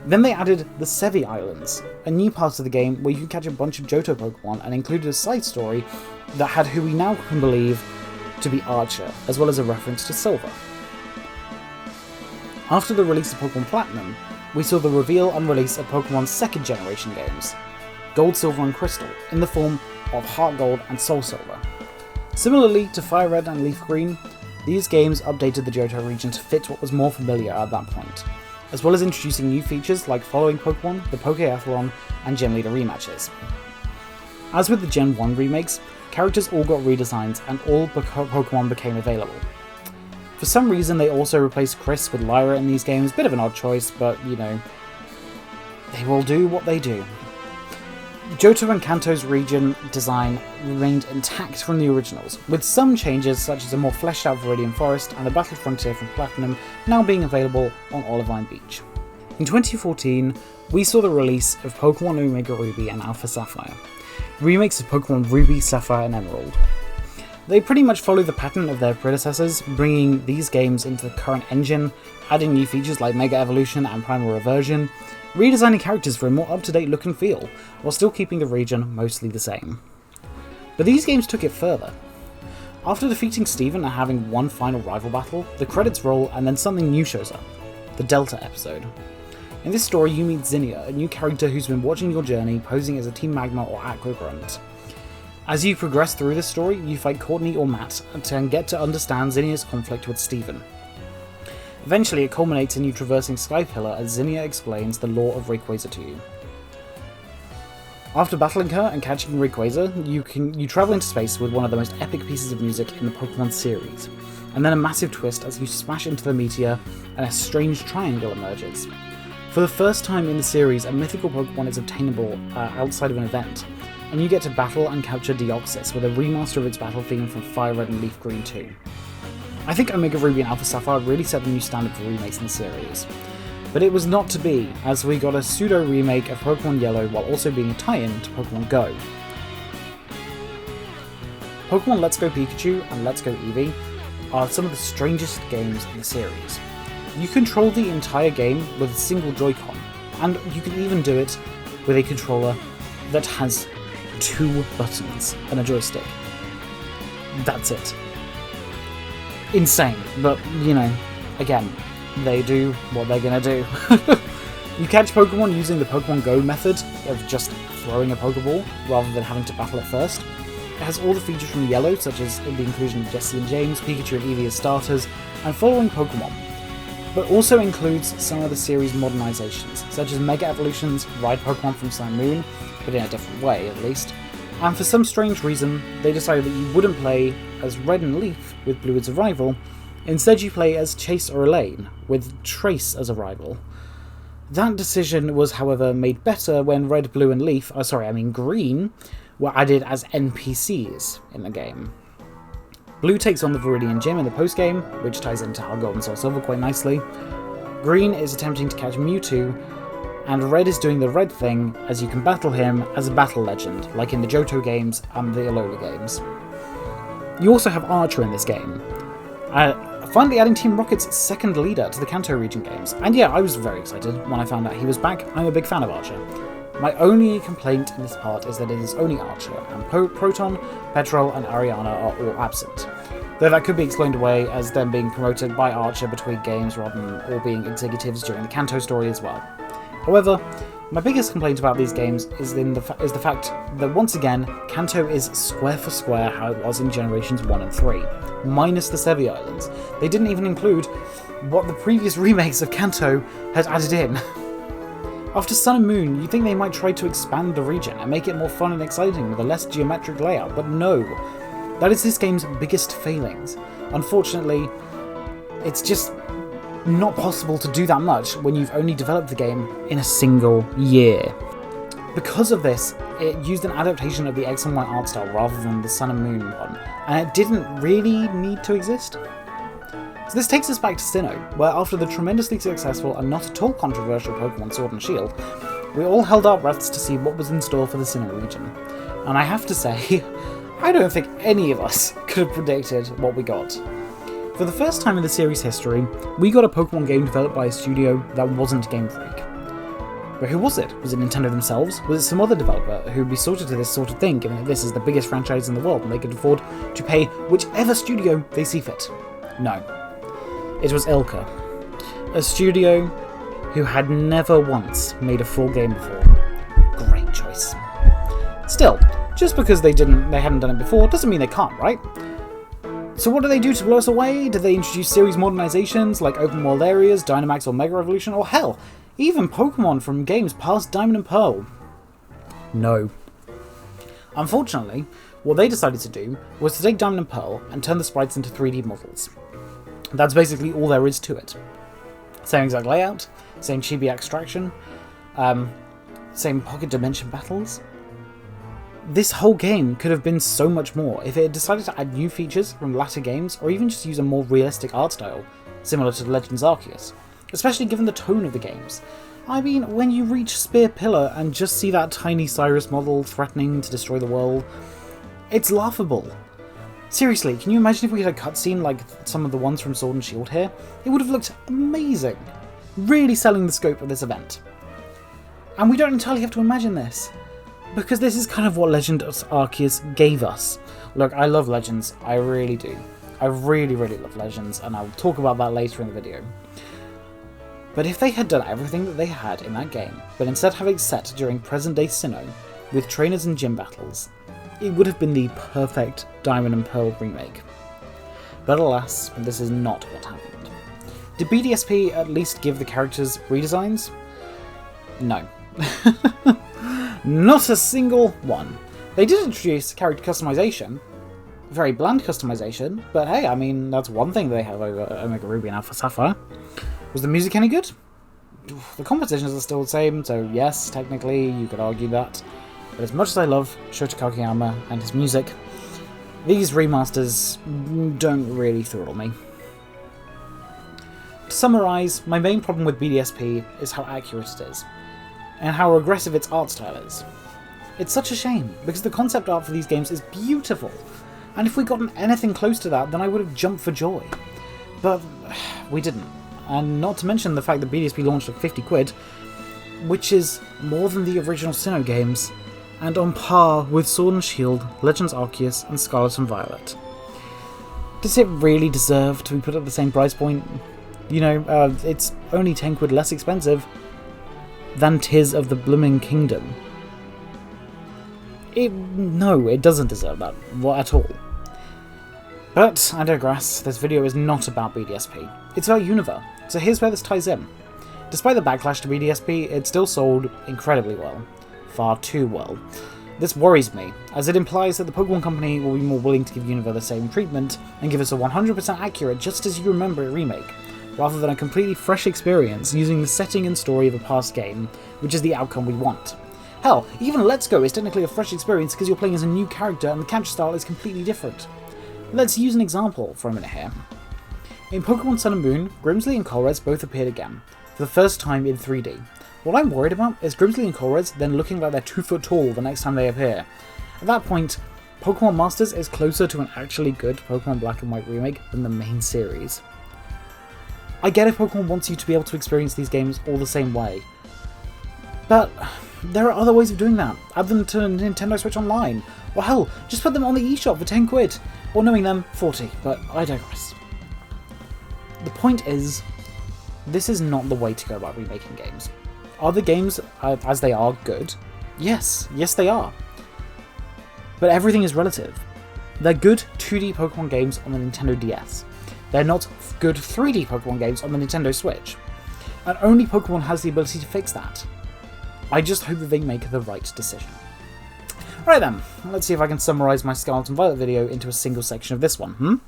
Then they added the Sevi Islands, a new part of the game where you can catch a bunch of Johto Pokemon, and included a side story that had who we now can believe to be Archer, as well as a reference to Silver. After the release of Pokemon Platinum, we saw the reveal and release of Pokemon's second generation games, Gold, Silver and Crystal, in the form of Heart Gold and Soul Silver. Similarly to Fire Red and Leaf Green, these games updated the Johto region to fit what was more familiar at that point, as well as introducing new features like following Pokemon, the Pokeathlon, and Gym Leader rematches. As with the Gen 1 remakes, characters all got redesigns and all Pokemon became available. For some reason they also replaced Chris with Lyra in these games, bit of an odd choice, but you know, they will do what they do. Johto and Kanto's region design remained intact from the originals, with some changes such as a more fleshed out Viridian Forest and the Battle Frontier from Platinum now being available on Olivine Beach. In 2014, we saw the release of Pokemon Omega Ruby and Alpha Sapphire, remakes of Pokemon Ruby, Sapphire and Emerald. They pretty much follow the pattern of their predecessors, bringing these games into the current engine, adding new features like Mega Evolution and Primal Reversion, redesigning characters for a more up-to-date look and feel, while still keeping the region mostly the same. But these games took it further. After defeating Steven and having one final rival battle, the credits roll and then something new shows up, the Delta episode. In this story you meet Zinnia, a new character who's been watching your journey, posing as a Team Magma or Aqua Grunt. As you progress through this story, you fight Courtney or Matt and get to understand Zinnia's conflict with Steven. Eventually it culminates in you traversing Sky Pillar as Zinnia explains the law of Rayquaza to you. After battling her and catching Rayquaza, you travel into space with one of the most epic pieces of music in the Pokemon series, and then a massive twist as you smash into the meteor and a strange triangle emerges. For the first time in the series, a mythical Pokemon is obtainable outside of an event, and you get to battle and capture Deoxys with a remaster of its battle theme from Fire Red and Leaf Green 2. I think Omega Ruby and Alpha Sapphire really set the new standard for remakes in the series. But it was not to be, as we got a pseudo-remake of Pokemon Yellow while also being a tie-in to Pokemon Go. Pokemon Let's Go Pikachu and Let's Go Eevee are some of the strangest games in the series. You control the entire game with a single Joy-Con, and you can even do it with a controller that has 2 buttons and a joystick. That's it. Insane, but you know, again, they do what they're gonna do. You catch Pokemon using the Pokemon Go method of just throwing a Pokeball rather than having to battle it first. It has all the features from Yellow, such as the inclusion of Jessie and James, Pikachu and Eevee as starters, and following Pokemon, but also includes some of the series' modernizations, such as Mega Evolutions, ride Pokemon from Sun and Moon, but in a different way at least, and for some strange reason, they decided that you wouldn't play as Red and Leaf with Blue as a rival, instead you play as Chase or Elaine, with Trace as a rival. That decision was however made better when Red, Blue and Leaf, Green, were added as NPCs in the game. Blue takes on the Viridian Gym in the post-game, which ties into our Gold and Soul Silver quite nicely. Green is attempting to catch Mewtwo, and Red is doing the Red thing as you can battle him as a battle legend, like in the Johto games and the Alola games. You also have Archer in this game, finally adding Team Rocket's second leader to the Kanto region games, and yeah, I was very excited when I found out he was back. I'm a big fan of Archer. My only complaint in this part is that it is only Archer, and Proton, Petrol and Ariana are all absent. Though that could be explained away as them being promoted by Archer between games rather than all being executives during the Kanto story as well. However, my biggest complaint about these games is the fact that once again, Kanto is square for square how it was in Generations 1 and 3, minus the Sevi Islands. They didn't even include what the previous remakes of Kanto had added in. After Sun and Moon, you'd think they might try to expand the region and make it more fun and exciting with a less geometric layout, but no. That is this game's biggest failings. Unfortunately, it's just not possible to do that much when you've only developed the game in a single year. Because of this, it used an adaptation of the X and Y art style rather than the Sun and Moon one, and it didn't really need to exist. So this takes us back to Sinnoh, where after the tremendously successful and not at all controversial Pokemon Sword and Shield, we all held our breaths to see what was in store for the Sinnoh region. And I have to say, I don't think any of us could have predicted what we got. For the first time in the series' history, we got a Pokemon game developed by a studio that wasn't GameFreak. But who was it? Was it Nintendo themselves? Was it some other developer who resorted to this sort of thing, given that this is the biggest franchise in the world and they could afford to pay whichever studio they see fit? No. It was Ilka, a studio who had never once made a full game before. Great choice. Still, just because they hadn't done it before doesn't mean they can't, right? So what do they do to blow us away? Do they introduce series modernizations like open world areas, Dynamax or Mega Evolution, or hell, even Pokemon from games past Diamond and Pearl? No. Unfortunately, what they decided to do was to take Diamond and Pearl and turn the sprites into 3D models. That's basically all there is to it. Same exact layout, same chibi extraction, same pocket dimension battles. This whole game could have been so much more if it had decided to add new features from latter games, or even just use a more realistic art style, similar to Legends Arceus, especially given the tone of the games. I mean, when you reach Spear Pillar and just see that tiny Cyrus model threatening to destroy the world, it's laughable. Seriously, can you imagine if we had a cutscene like some of the ones from Sword and Shield here? It would have looked amazing. Really selling the scope of this event. And we don't entirely have to imagine this, because this is kind of what Legend of Arceus gave us. Look, I love Legends, I really do. I really, really love Legends, and I'll talk about that later in the video. But if they had done everything that they had in that game, but instead have it set during present-day Sinnoh, with trainers and gym battles, it would have been the perfect Diamond and Pearl remake. But alas, this is not what happened. Did BDSP at least give the characters redesigns? No. Not a single one. They did introduce character customization, very bland customization, but hey, I mean, that's one thing they have over Omega Ruby and Alpha Sapphire. Was the music any good? The compositions are still the same, so yes, technically you could argue that. But as much as I love Shota Kakeyama and his music, these remasters don't really thrill me. To summarise, my main problem with BDSP is how accurate it is, and how aggressive its art style is. It's such a shame, because the concept art for these games is beautiful, and if we'd gotten anything close to that, then I would have jumped for joy. But we didn't. And not to mention the fact that BDSP launched at 50 quid, which is more than the original Sinnoh games, and on par with Sword and Shield, Legends Arceus, and Scarlet and Violet. Does it really deserve to be put at the same price point? You know, it's only 10 quid less expensive than Tears of the Blooming Kingdom. No, it doesn't deserve that at all. But I digress, this video is not about BDSP, it's about Unova, so here's where this ties in. Despite the backlash to BDSP, it still sold incredibly well. Far too well. This worries me, as it implies that the Pokemon Company will be more willing to give Unova the same treatment and give us a 100% accurate Just As You Remember It remake, rather than a completely fresh experience using the setting and story of a past game, which is the outcome we want. Hell, even Let's Go is technically a fresh experience because you're playing as a new character and the capture style is completely different. Let's use an example for a minute here. In Pokemon Sun and Moon, Grimsley and Colress both appeared again, for the first time in 3D. What I'm worried about is Grimsley and Colress then looking like they're 2 foot tall the next time they appear. At that point, Pokemon Masters is closer to an actually good Pokemon Black and White remake than the main series. I get if Pokemon wants you to be able to experience these games all the same way, but there are other ways of doing that. Add them to Nintendo Switch Online, or hell, just put them on the eShop for 10 quid, or knowing them, 40, but I digress. The point is, this is not the way to go about remaking games. Are the games, as they are, good? Yes they are. But everything is relative. They're good 2D Pokemon games on the Nintendo DS. They're not good 3D Pokemon games on the Nintendo Switch. And only Pokemon has the ability to fix that. I just hope that they make the right decision. Right then, let's see if I can summarise my Scarlet and Violet video into a single section of this one,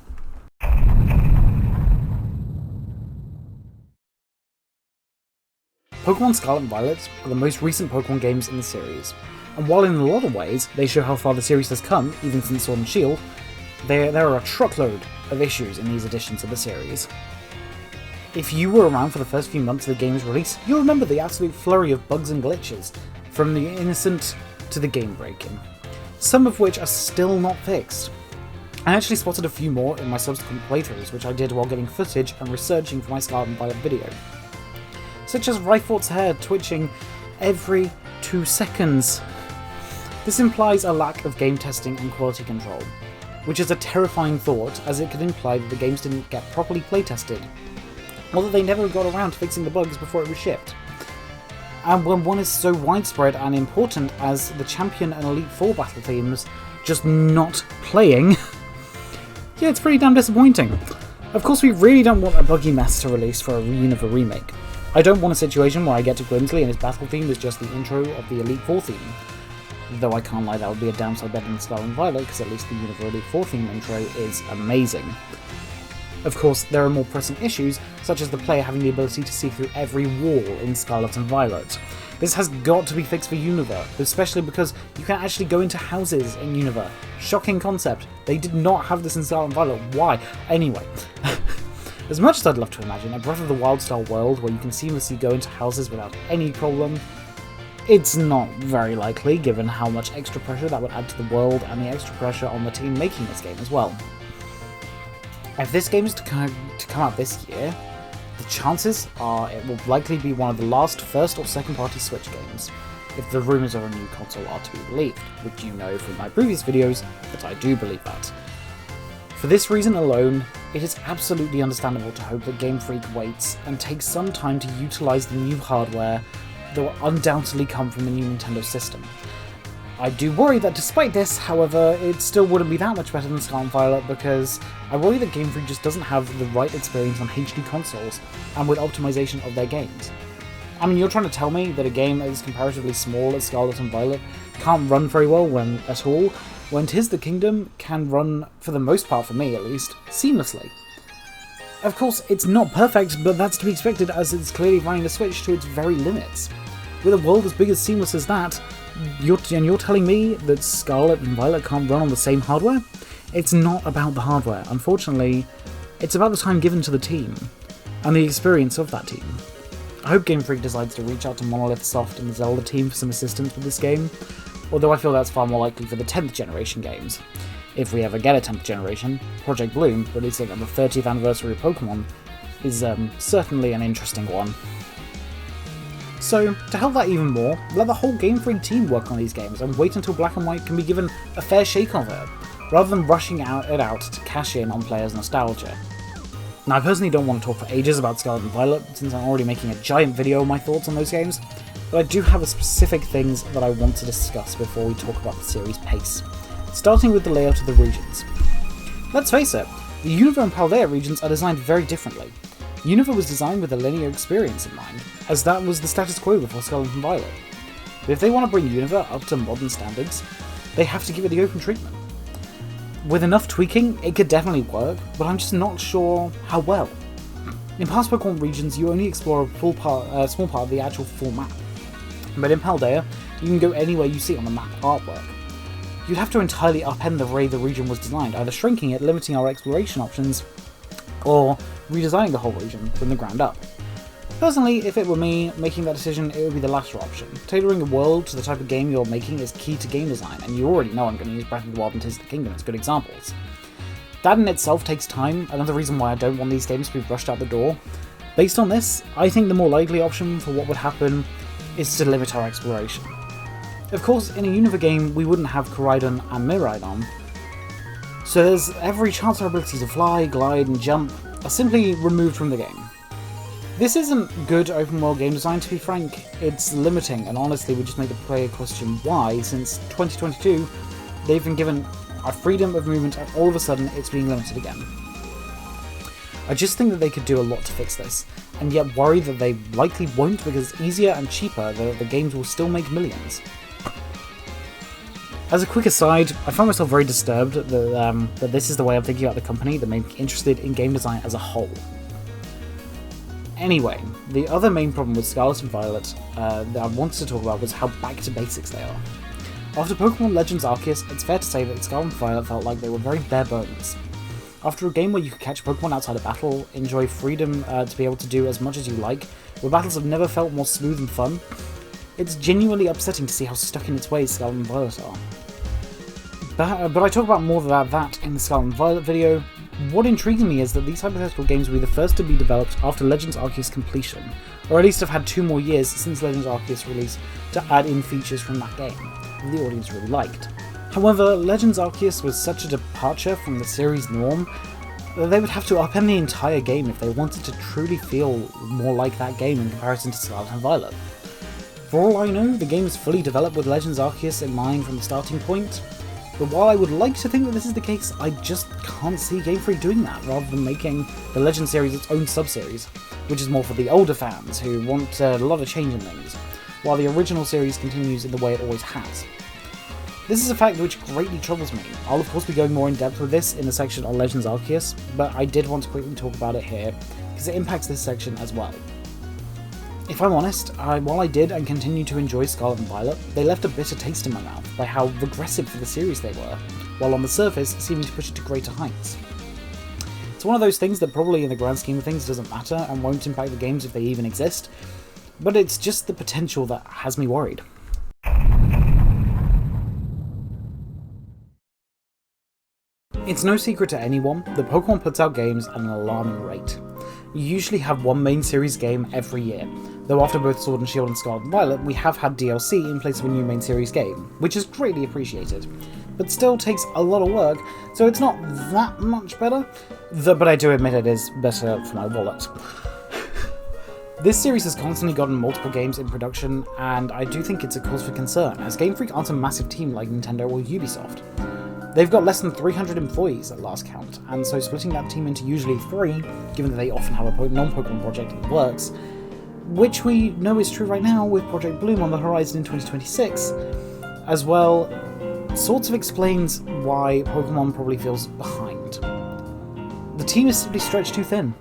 Pokemon Scarlet and Violet are the most recent Pokemon games in the series, and while in a lot of ways they show how far the series has come, even since Sword and Shield, there are a truckload of issues in these editions of the series. If you were around for the first few months of the game's release, you'll remember the absolute flurry of bugs and glitches, from the innocent to the game-breaking, some of which are still not fixed. I actually spotted a few more in my subsequent playthroughs, which I did while getting footage and researching for my Scarlet and Violet video, such as Rhyfort's hair twitching every 2 seconds. This implies a lack of game testing and quality control, which is a terrifying thought, as it could imply that the games didn't get properly playtested, or that they never got around to fixing the bugs before it was shipped. And when one is so widespread and important as the Champion and Elite Four battle themes just not playing, yeah, it's pretty damn disappointing. Of course, we really don't want a buggy mess to release for a Unova remake. I don't want a situation where I get to Grimsley and his battle theme is just the intro of the Elite Four theme. Though I can't lie, that would be a downside better than Scarlet and Violet, because at least the Unova Elite Four theme intro is amazing. Of course, there are more pressing issues, such as the player having the ability to see through every wall in Scarlet and Violet. This has got to be fixed for Unova, especially because you can actually go into houses in Unova. Shocking concept. They did not have this in Scarlet and Violet. Why? Anyway. As much as I'd love to imagine a Breath of the Wild style world where you can seamlessly go into houses without any problem, it's not very likely given how much extra pressure that would add to the world and the extra pressure on the team making this game as well. If this game is to come out this year, the chances are it will likely be one of the last first or second party Switch games, if the rumours of a new console are to be believed, which you know from my previous videos that I do believe that. For this reason alone, it is absolutely understandable to hope that GameFreak waits and takes some time to utilise the new hardware that will undoubtedly come from the new Nintendo system. I do worry that despite this, however, it still wouldn't be that much better than Scarlet and Violet because I worry that GameFreak just doesn't have the right experience on HD consoles and with optimization of their games. I mean, you're trying to tell me that a game as comparatively small as Scarlet and Violet can't run very well at all, when Tears the Kingdom can run, for the most part for me at least, seamlessly. Of course, it's not perfect, but that's to be expected as it's clearly running the Switch to its very limits. With a world as big as seamless as that, you're telling me that Scarlet and Violet can't run on the same hardware? It's not about the hardware, unfortunately. It's about the time given to the team, and the experience of that team. I hope Game Freak decides to reach out to Monolith Soft and the Zelda team for some assistance with this game, although I feel that's far more likely for the 10th generation games. If we ever get a 10th generation, Project Bloom, releasing on the 30th anniversary of Pokemon, is certainly an interesting one. So, to help that even more, let the whole Game Freak team work on these games and wait until Black and White can be given a fair shake of it, rather than rushing it out to cash in on players' nostalgia. Now, I personally don't want to talk for ages about Scarlet and Violet, since I'm already making a giant video of my thoughts on those games, but I do have specific things that I want to discuss before we talk about the series' pace, starting with the layout of the regions. Let's face it, the Unova and Paldea regions are designed very differently. Unova was designed with a linear experience in mind, as that was the status quo before Scarlet and Violet. But if they want to bring Unova up to modern standards, they have to give it the open treatment. With enough tweaking, it could definitely work, but I'm just not sure how well. In past Pokemon regions, you only explore a small part of the actual full map, but in Paldea, you can go anywhere you see on the map artwork. You'd have to entirely upend the way the region was designed, either shrinking it, limiting our exploration options, or redesigning the whole region from the ground up. Personally, if it were me making that decision, it would be the latter option. Tailoring the world to the type of game you're making is key to game design, and you already know I'm going to use Breath of the Wild and Tears of the Kingdom as good examples. That in itself takes time, another reason why I don't want these games to be rushed out the door. Based on this, I think the more likely option for what would happen is to limit our exploration. Of course, in a Unova game, we wouldn't have Koraidon and Miraidon, so there's every chance our abilities to fly, glide, and jump are simply removed from the game. This isn't good open world game design, to be frank. It's limiting, and honestly would just make the player question why, since 2022, they've been given a freedom of movement and all of a sudden it's being limited again. I just think that they could do a lot to fix this, and yet worry that they likely won't because it's easier and cheaper, the games will still make millions. As a quick aside, I find myself very disturbed that this is the way I'm thinking about the company that made me interested in game design as a whole. Anyway, the other main problem with Scarlet and Violet that I wanted to talk about was how back to basics they are. After Pokemon Legends Arceus, it's fair to say that Scarlet and Violet felt like they were very bare bones. After a game where you could catch Pokemon outside of battle, enjoy freedom to be able to do as much as you like, where battles have never felt more smooth and fun, it's genuinely upsetting to see how stuck in its ways Scarlet and Violet are. But I talk about more about that in the Scarlet and Violet video. What intrigues me is that these hypothetical games will be the first to be developed after Legends Arceus completion, or at least have had 2 more years since Legends Arceus release to add in features from that game that the audience really liked. However, Legends Arceus was such a departure from the series norm that they would have to upend the entire game if they wanted to truly feel more like that game in comparison to Scarlet and Violet. For all I know, the game is fully developed with Legends Arceus in mind from the starting point, but while I would like to think that this is the case, I just can't see Game Freak doing that, rather than making the Legend series its own sub-series, which is more for the older fans who want a lot of change in things, while the original series continues in the way it always has. This is a fact which greatly troubles me. I'll of course be going more in depth with this in the section on Legends Arceus, but I did want to quickly talk about it here, because it impacts this section as well. If I'm honest, while I did and continue to enjoy Scarlet and Violet, they left a bitter taste in my mouth by how regressive for the series they were, while on the surface seeming to push it to greater heights. It's one of those things that probably in the grand scheme of things doesn't matter and won't impact the games if they even exist, but it's just the potential that has me worried. It's no secret to anyone that Pokemon puts out games at an alarming rate. You usually have one main series game every year, though after both Sword and Shield and Scarlet and Violet we have had DLC in place of a new main series game, which is greatly appreciated, but still takes a lot of work, so it's not that much better, but I do admit it is better for my wallet. This series has constantly gotten multiple games in production, and I do think it's a cause for concern, as GameFreak aren't a massive team like Nintendo or Ubisoft. They've got less than 300 employees at last count, and so splitting that team into usually 3, given that they often have a non-Pokemon project in the works, which we know is true right now with Project Bloom on the horizon in 2026, as well, sorts of explains why Pokemon probably feels behind. The team is simply stretched too thin.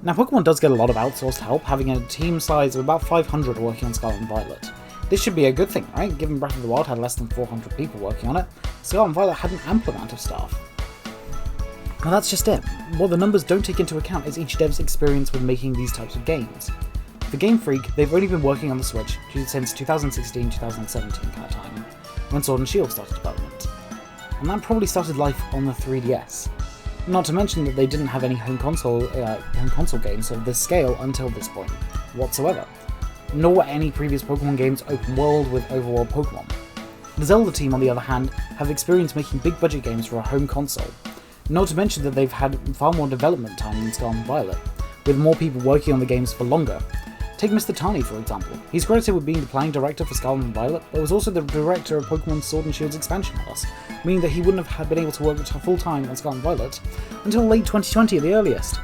Now Pokemon does get a lot of outsourced help, having a team size of about 500 working on Scarlet and Violet. This should be a good thing, right? Given Breath of the Wild had less than 400 people working on it, Scarlet and Violet had an ample amount of staff. Well, that's just it. What the numbers don't take into account is each dev's experience with making these types of games. For Game Freak, they've only been working on the Switch since 2016-2017 kind of time, when Sword and Shield started development. And that probably started life on the 3DS. Not to mention that they didn't have any home console games of this scale until this point, whatsoever. Nor were any previous Pokemon games open world with overworld Pokemon. The Zelda team, on the other hand, have experience making big budget games for a home console. Not to mention that they've had far more development time than Scarlet and Violet, with more people working on the games for longer. Take Mr. Tani for example. He's credited with being the planning director for Scarlet and Violet, but was also the director of Pokemon Sword and Shield's expansion pass, meaning that he wouldn't have been able to work full-time on Scarlet and Violet until late 2020 at the earliest.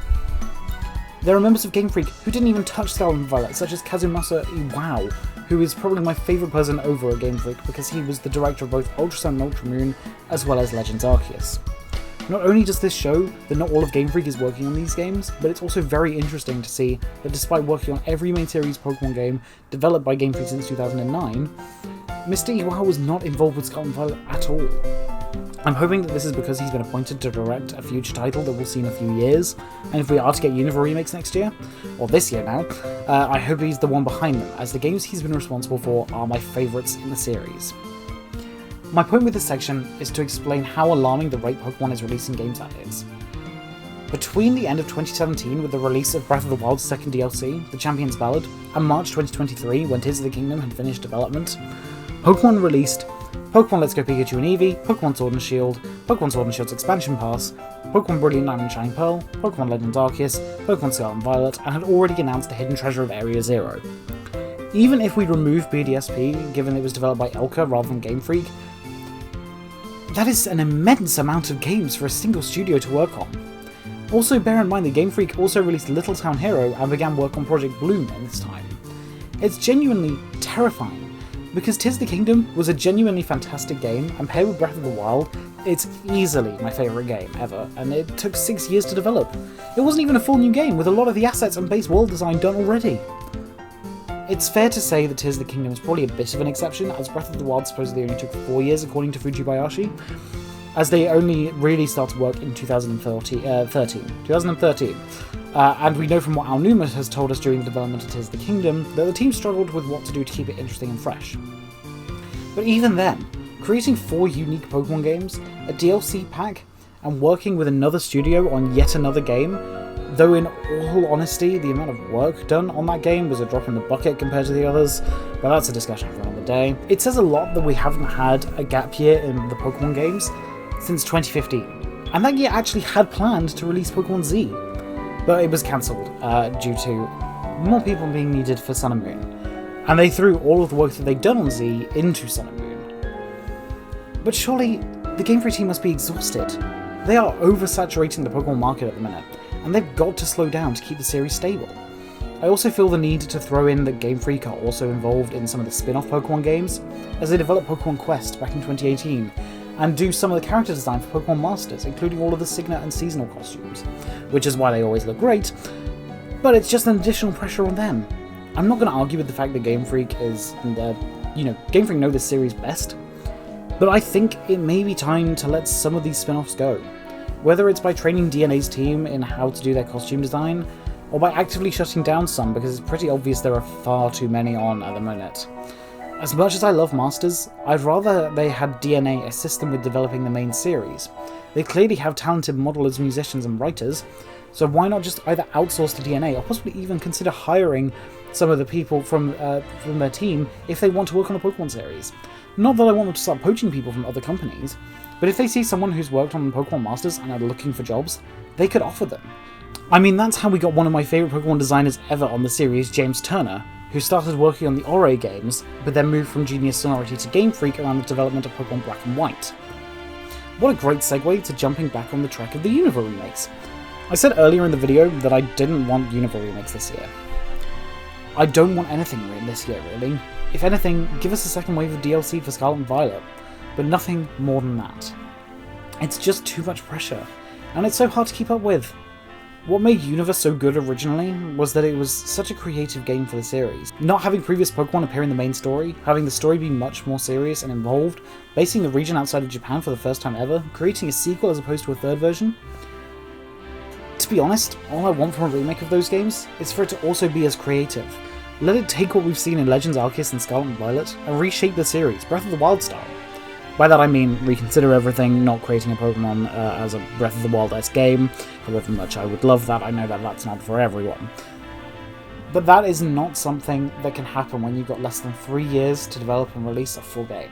There are members of Game Freak who didn't even touch Scarlet and Violet, such as Kazumasa Iwao, who is probably my favourite person over at Game Freak because he was the director of both Ultra Sun and Ultra Moon, as well as Legends Arceus. Not only does this show that not all of Game Freak is working on these games, but it's also very interesting to see that despite working on every main series Pokemon game developed by Game Freak since 2009, Mr. Iwao was not involved with Scarlet and Violet at all. I'm hoping that this is because he's been appointed to direct a future title that we'll see in a few years, and if we are to get Unova remakes next year, or this year now, I hope he's the one behind them, as the games he's been responsible for are my favourites in the series. My point with this section is to explain how alarming the rate Pokemon is releasing games at is. Between the end of 2017 with the release of Breath of the Wild's second DLC, The Champion's Ballad, and March 2023 when Tears of the Kingdom had finished development, Pokemon released Pokemon Let's Go Pikachu and Eevee, Pokemon Sword and Shield, Pokemon Sword and Shield's expansion pass, Pokemon Brilliant Diamond and Shining Pearl, Pokemon Legends Arceus, Pokemon Scarlet and Violet, and had already announced the hidden treasure of Area Zero. Even if we remove BDSP, given it was developed by Elka rather than Game Freak, that is an immense amount of games for a single studio to work on. Also bear in mind that Game Freak also released Little Town Hero and began work on Project Bloom in this time. It's genuinely terrifying, because Tears of the Kingdom was a genuinely fantastic game, and paired with Breath of the Wild, it's easily my favourite game ever, and it took 6 years to develop. It wasn't even a full new game, with a lot of the assets and base world design done already. It's fair to say that Tears of the Kingdom is probably a bit of an exception, as Breath of the Wild supposedly only took 4 years according to Fujibayashi, as they only really started work in 2013. And we know from what Aonuma has told us during the development of Tears of the Kingdom that the team struggled with what to do to keep it interesting and fresh. But even then, creating 4 unique Pokemon games, a DLC pack, and working with another studio on yet another game, though in all honesty the amount of work done on that game was a drop in the bucket compared to the others, but that's a discussion for another day. It says a lot that we haven't had a gap year in the Pokemon games since 2015, and that year actually had planned to release Pokemon Z, but it was cancelled due to more people being needed for Sun and Moon, and they threw all of the work that they'd done on Z into Sun and Moon. But surely the Game Freak team must be exhausted. They are oversaturating the Pokemon market at the minute, and they've got to slow down to keep the series stable. I also feel the need to throw in that Game Freak are also involved in some of the spin-off Pokemon games, as they developed Pokemon Quest back in 2018, and do some of the character design for Pokemon Masters, including all of the Signet and seasonal costumes, which is why they always look great, but it's just an additional pressure on them. I'm not going to argue with the fact that Game Freak is, Game Freak know this series best, but I think it may be time to let some of these spin-offs go. whether it's by training DNA's team in how to do their costume design, or by actively shutting down some because it's pretty obvious there are far too many on at the minute. As much as I love Masters, I'd rather they had DNA assist them with developing the main series. They clearly have talented modelers, musicians and writers, so why not just either outsource to DNA or possibly even consider hiring some of the people from their team if they want to work on a Pokemon series. Not that I want them to start poaching people from other companies, but if they see someone who's worked on Pokemon Masters and are looking for jobs, they could offer them. I mean, that's how we got one of my favourite Pokemon designers ever on the series, James Turner, who started working on the Ore games, but then moved from Genius Sonority to GameFreak around the development of Pokemon Black and White. What a great segue to jumping back on the track of the Unova remakes. I said earlier in the video that I didn't want Unova remakes this year. I don't want anything this year, really. If anything, give us a second wave of DLC for Scarlet and Violet, but nothing more than that. It's just too much pressure, and it's so hard to keep up with. What made Unova so good originally was that it was such a creative game for the series. Not having previous Pokemon appear in the main story, having the story be much more serious and involved, basing the region outside of Japan for the first time ever, creating a sequel as opposed to a third version. To be honest, all I want from a remake of those games is for it to also be as creative. Let it take what we've seen in Legends Arceus and Scarlet and Violet and reshape the series, Breath of the Wild style. By that I mean reconsider everything, not creating a Pokemon as a Breath of the Wild-esque game, however much I would love that. I know that that's not for everyone. But that is not something that can happen when you've got less than 3 years to develop and release a full game.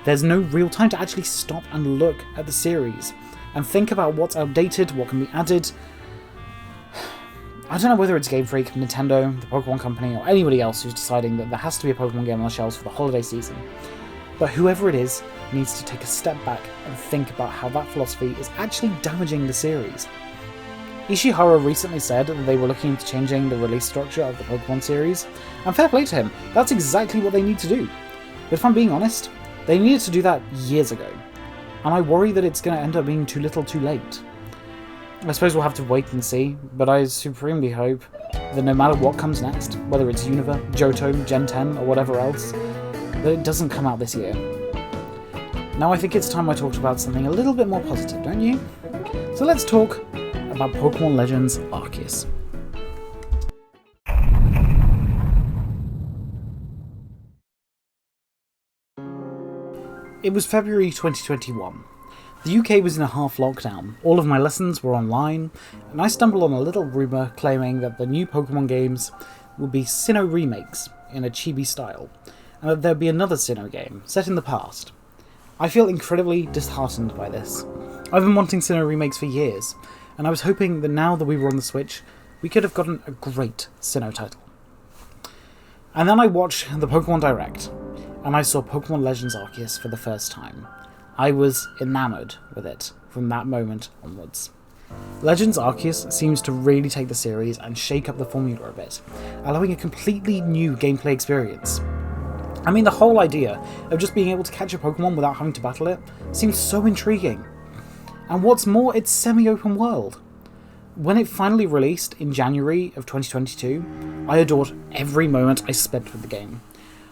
There's no real time to actually stop and look at the series and think about what's outdated, what can be added. I don't know whether it's Game Freak, Nintendo, the Pokemon Company, or anybody else who's deciding that there has to be a Pokemon game on the shelves for the holiday season. But whoever it is needs to take a step back and think about how that philosophy is actually damaging the series. Ishihara recently said that they were looking into changing the release structure of the Pokemon series, and fair play to him, that's exactly what they need to do. But if I'm being honest, they needed to do that years ago, and I worry that it's going to end up being too little too late. I suppose we'll have to wait and see, but I supremely hope that no matter what comes next, whether it's Unova, Johto, Gen 10, or whatever else, that it doesn't come out this year. Now I think it's time I talked about something a little bit more positive, don't you? So let's talk about Pokemon Legends Arceus. It was February 2021. The UK was in a half lockdown, all of my lessons were online, and I stumbled on a little rumour claiming that the new Pokemon games would be Sinnoh remakes in a chibi style, and that there'd be another Sinnoh game, set in the past. I feel incredibly disheartened by this. I've been wanting Sinnoh remakes for years, and I was hoping that now that we were on the Switch, we could have gotten a great Sinnoh title. And then I watched the Pokemon Direct, and I saw Pokemon Legends Arceus for the first time. I was enamoured with it from that moment onwards. Legends Arceus seems to really take the series and shake up the formula a bit, allowing a completely new gameplay experience. I mean, the whole idea of just being able to catch a Pokemon without having to battle it seems so intriguing. And what's more, it's semi-open world. When it finally released in January of 2022, I adored every moment I spent with the game.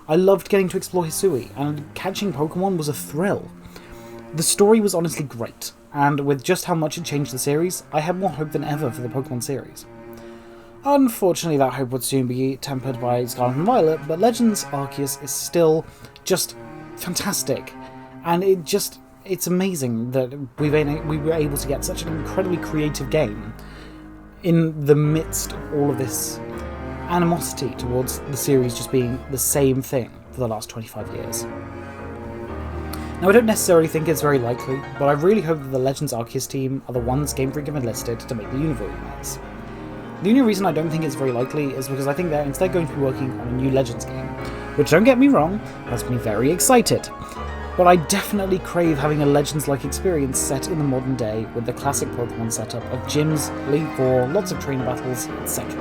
I loved getting to explore Hisui, and catching Pokemon was a thrill. The story was honestly great, and with just how much it changed the series, I had more hope than ever for the Pokemon series. Unfortunately, that hope would soon be tempered by Scarlet and Violet, but Legends Arceus is still just fantastic, and it's amazing that we were able to get such an incredibly creative game in the midst of all of this animosity towards the series just being the same thing for the last 25 years. Now, I don't necessarily think it's very likely, but I really hope that the Legends Arceus team are the ones Game Freak have enlisted to make the Unova remakes. The only reason I don't think it's very likely is because I think they're instead going to be working on a new Legends game, which, don't get me wrong, has me very excited. But I definitely crave having a Legends-like experience set in the modern day with the classic Pokemon setup of gyms, Elite Four, lots of trainer battles, etc.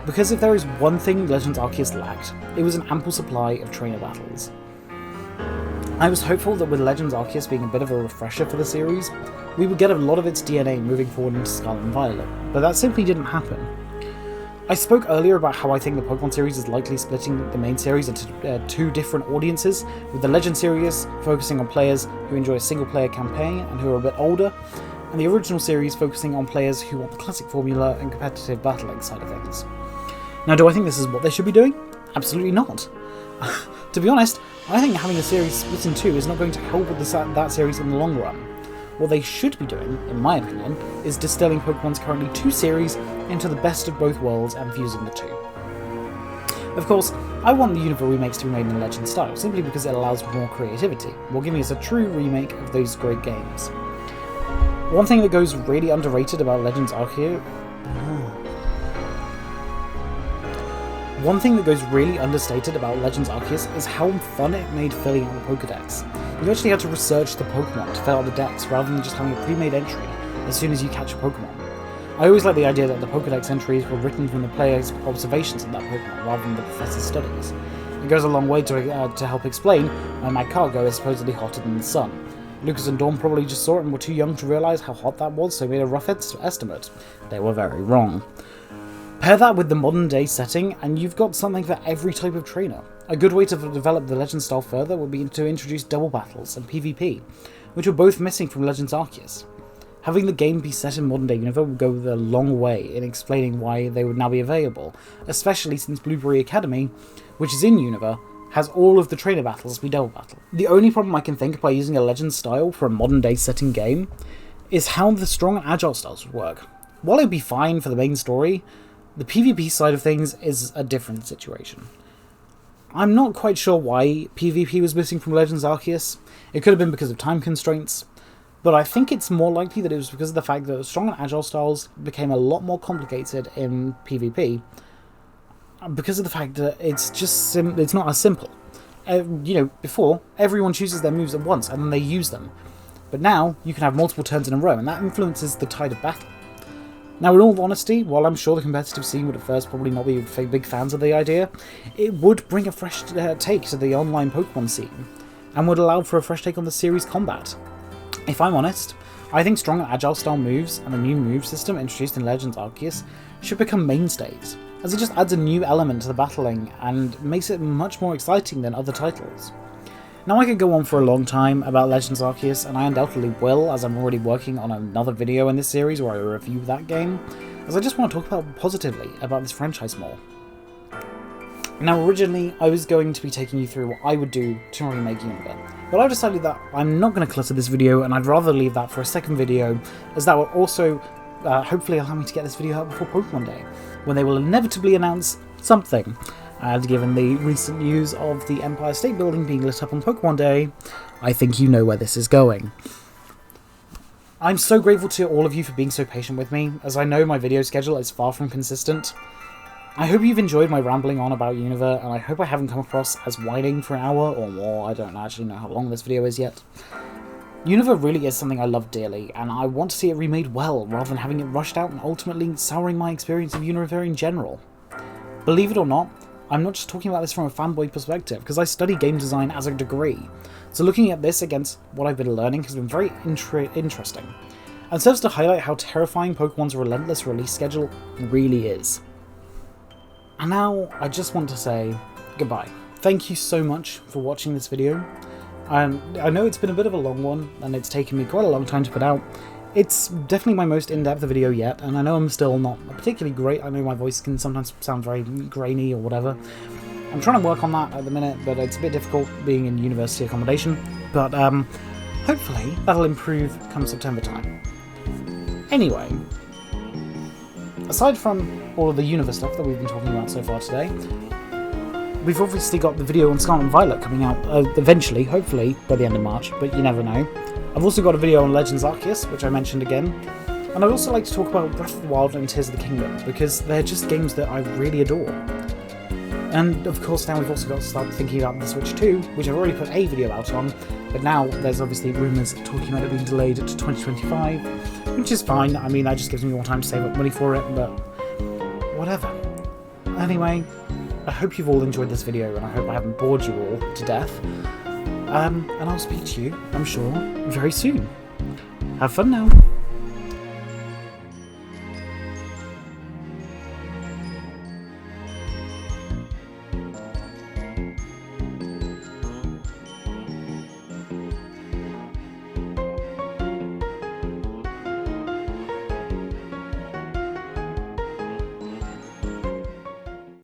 Because if there is one thing Legends Arceus lacked, it was an ample supply of trainer battles. I was hopeful that with Legends Arceus being a bit of a refresher for the series, we would get a lot of its DNA moving forward into Scarlet and Violet, but that simply didn't happen. I spoke earlier about how I think the Pokemon series is likely splitting the main series into two different audiences, with the Legends series focusing on players who enjoy a single-player campaign and who are a bit older, and the original series focusing on players who want the classic formula and competitive battling side of things. Now, do I think this is what they should be doing? Absolutely not. To be honest, I think having a series split in two is not going to help with that series in the long run. What they should be doing, in my opinion, is distilling Pokemon's currently two series into the best of both worlds and fusing the two. Of course, I want the Unova remakes to be made in Legend style, simply because it allows more creativity, while giving us a true remake of those great games. One thing that goes really underrated about Legends Arceus... One thing that goes really understated about Legends Arceus is how fun it made filling out the Pokedex. You actually had to research the Pokemon to fill out the dex rather than just having a pre-made entry as soon as you catch a Pokemon. I always like the idea that the Pokedex entries were written from the player's observations of that Pokemon rather than the professor's studies. It goes a long way to help explain why my cargo is supposedly hotter than the sun. Lucas and Dawn probably just saw it and were too young to realise how hot that was, so made a rough estimate. They were very wrong. Pair that with the modern day setting, and you've got something for every type of trainer. A good way to develop the Legend style further would be to introduce double battles and PvP, which were both missing from Legends Arceus. Having the game be set in modern day Unova would go a long way in explaining why they would now be available, especially since Blueberry Academy, which is in Unova, has all of the trainer battles be double battle. The only problem I can think by using a Legend style for a modern day setting game is how the strong and agile styles would work. While it would be fine for the main story, the PvP side of things is a different situation. I'm not quite sure why PvP was missing from Legends Arceus. It could have been because of time constraints, but I think it's more likely that it was because of the fact that strong and agile styles became a lot more complicated in PvP because of the fact that it's just it's not as simple. Before, everyone chooses their moves at once and then they use them. But now, you can have multiple turns in a row, and that influences the tide of battle. Now, in all honesty, while I'm sure the competitive scene would at first probably not be big fans of the idea, it would bring a fresh take to the online Pokemon scene, and would allow for a fresh take on the series combat. If I'm honest, I think strong and agile style moves and the new move system introduced in Legends Arceus should become mainstays, as it just adds a new element to the battling and makes it much more exciting than other titles. Now, I could go on for a long time about Legends Arceus, and I undoubtedly will, as I'm already working on another video in this series where I review that game, as I just want to talk positively about this franchise more. Now, originally, I was going to be taking you through what I would do to remake Unova, but I've decided that I'm not going to clutter this video, and I'd rather leave that for a second video, as that will also hopefully allow me to get this video out before Pokemon Day, when they will inevitably announce something. And given the recent news of the Empire State Building being lit up on Pokemon Day, I think you know where this is going. I'm so grateful to all of you for being so patient with me, as I know my video schedule is far from consistent. I hope you've enjoyed my rambling on about Unova, and I hope I haven't come across as whining for an hour or more. I don't actually know how long this video is yet. Unova really is something I love dearly, and I want to see it remade well, rather than having it rushed out and ultimately souring my experience of Unova in general. Believe it or not, I'm not just talking about this from a fanboy perspective, because I study game design as a degree, so looking at this against what I've been learning has been very interesting, and serves to highlight how terrifying Pokemon's relentless release schedule really is. And now, I just want to say goodbye. Thank you so much for watching this video. I know it's been a bit of a long one, and it's taken me quite a long time to put out. It's definitely my most in-depth video yet, and I know I'm still not particularly great. I know my voice can sometimes sound very grainy or whatever. I'm trying to work on that at the minute, but it's a bit difficult being in university accommodation. But hopefully that'll improve come September time. Anyway, aside from all of the Unova stuff that we've been talking about so far today, we've obviously got the video on Scarlet and Violet coming out eventually, hopefully by the end of March, but you never know. I've also got a video on Legends Arceus, which I mentioned again, and I'd also like to talk about Breath of the Wild and Tears of the Kingdom, because they're just games that I really adore. And of course now we've also got to start thinking about the Switch 2, which I've already put a video out on, but now there's obviously rumours talking about it being delayed to 2025, which is fine. I mean, that just gives me more time to save up money for it, but whatever. Anyway, I hope you've all enjoyed this video, and I hope I haven't bored you all to death. And I'll speak to you, I'm sure, very soon. Have fun now.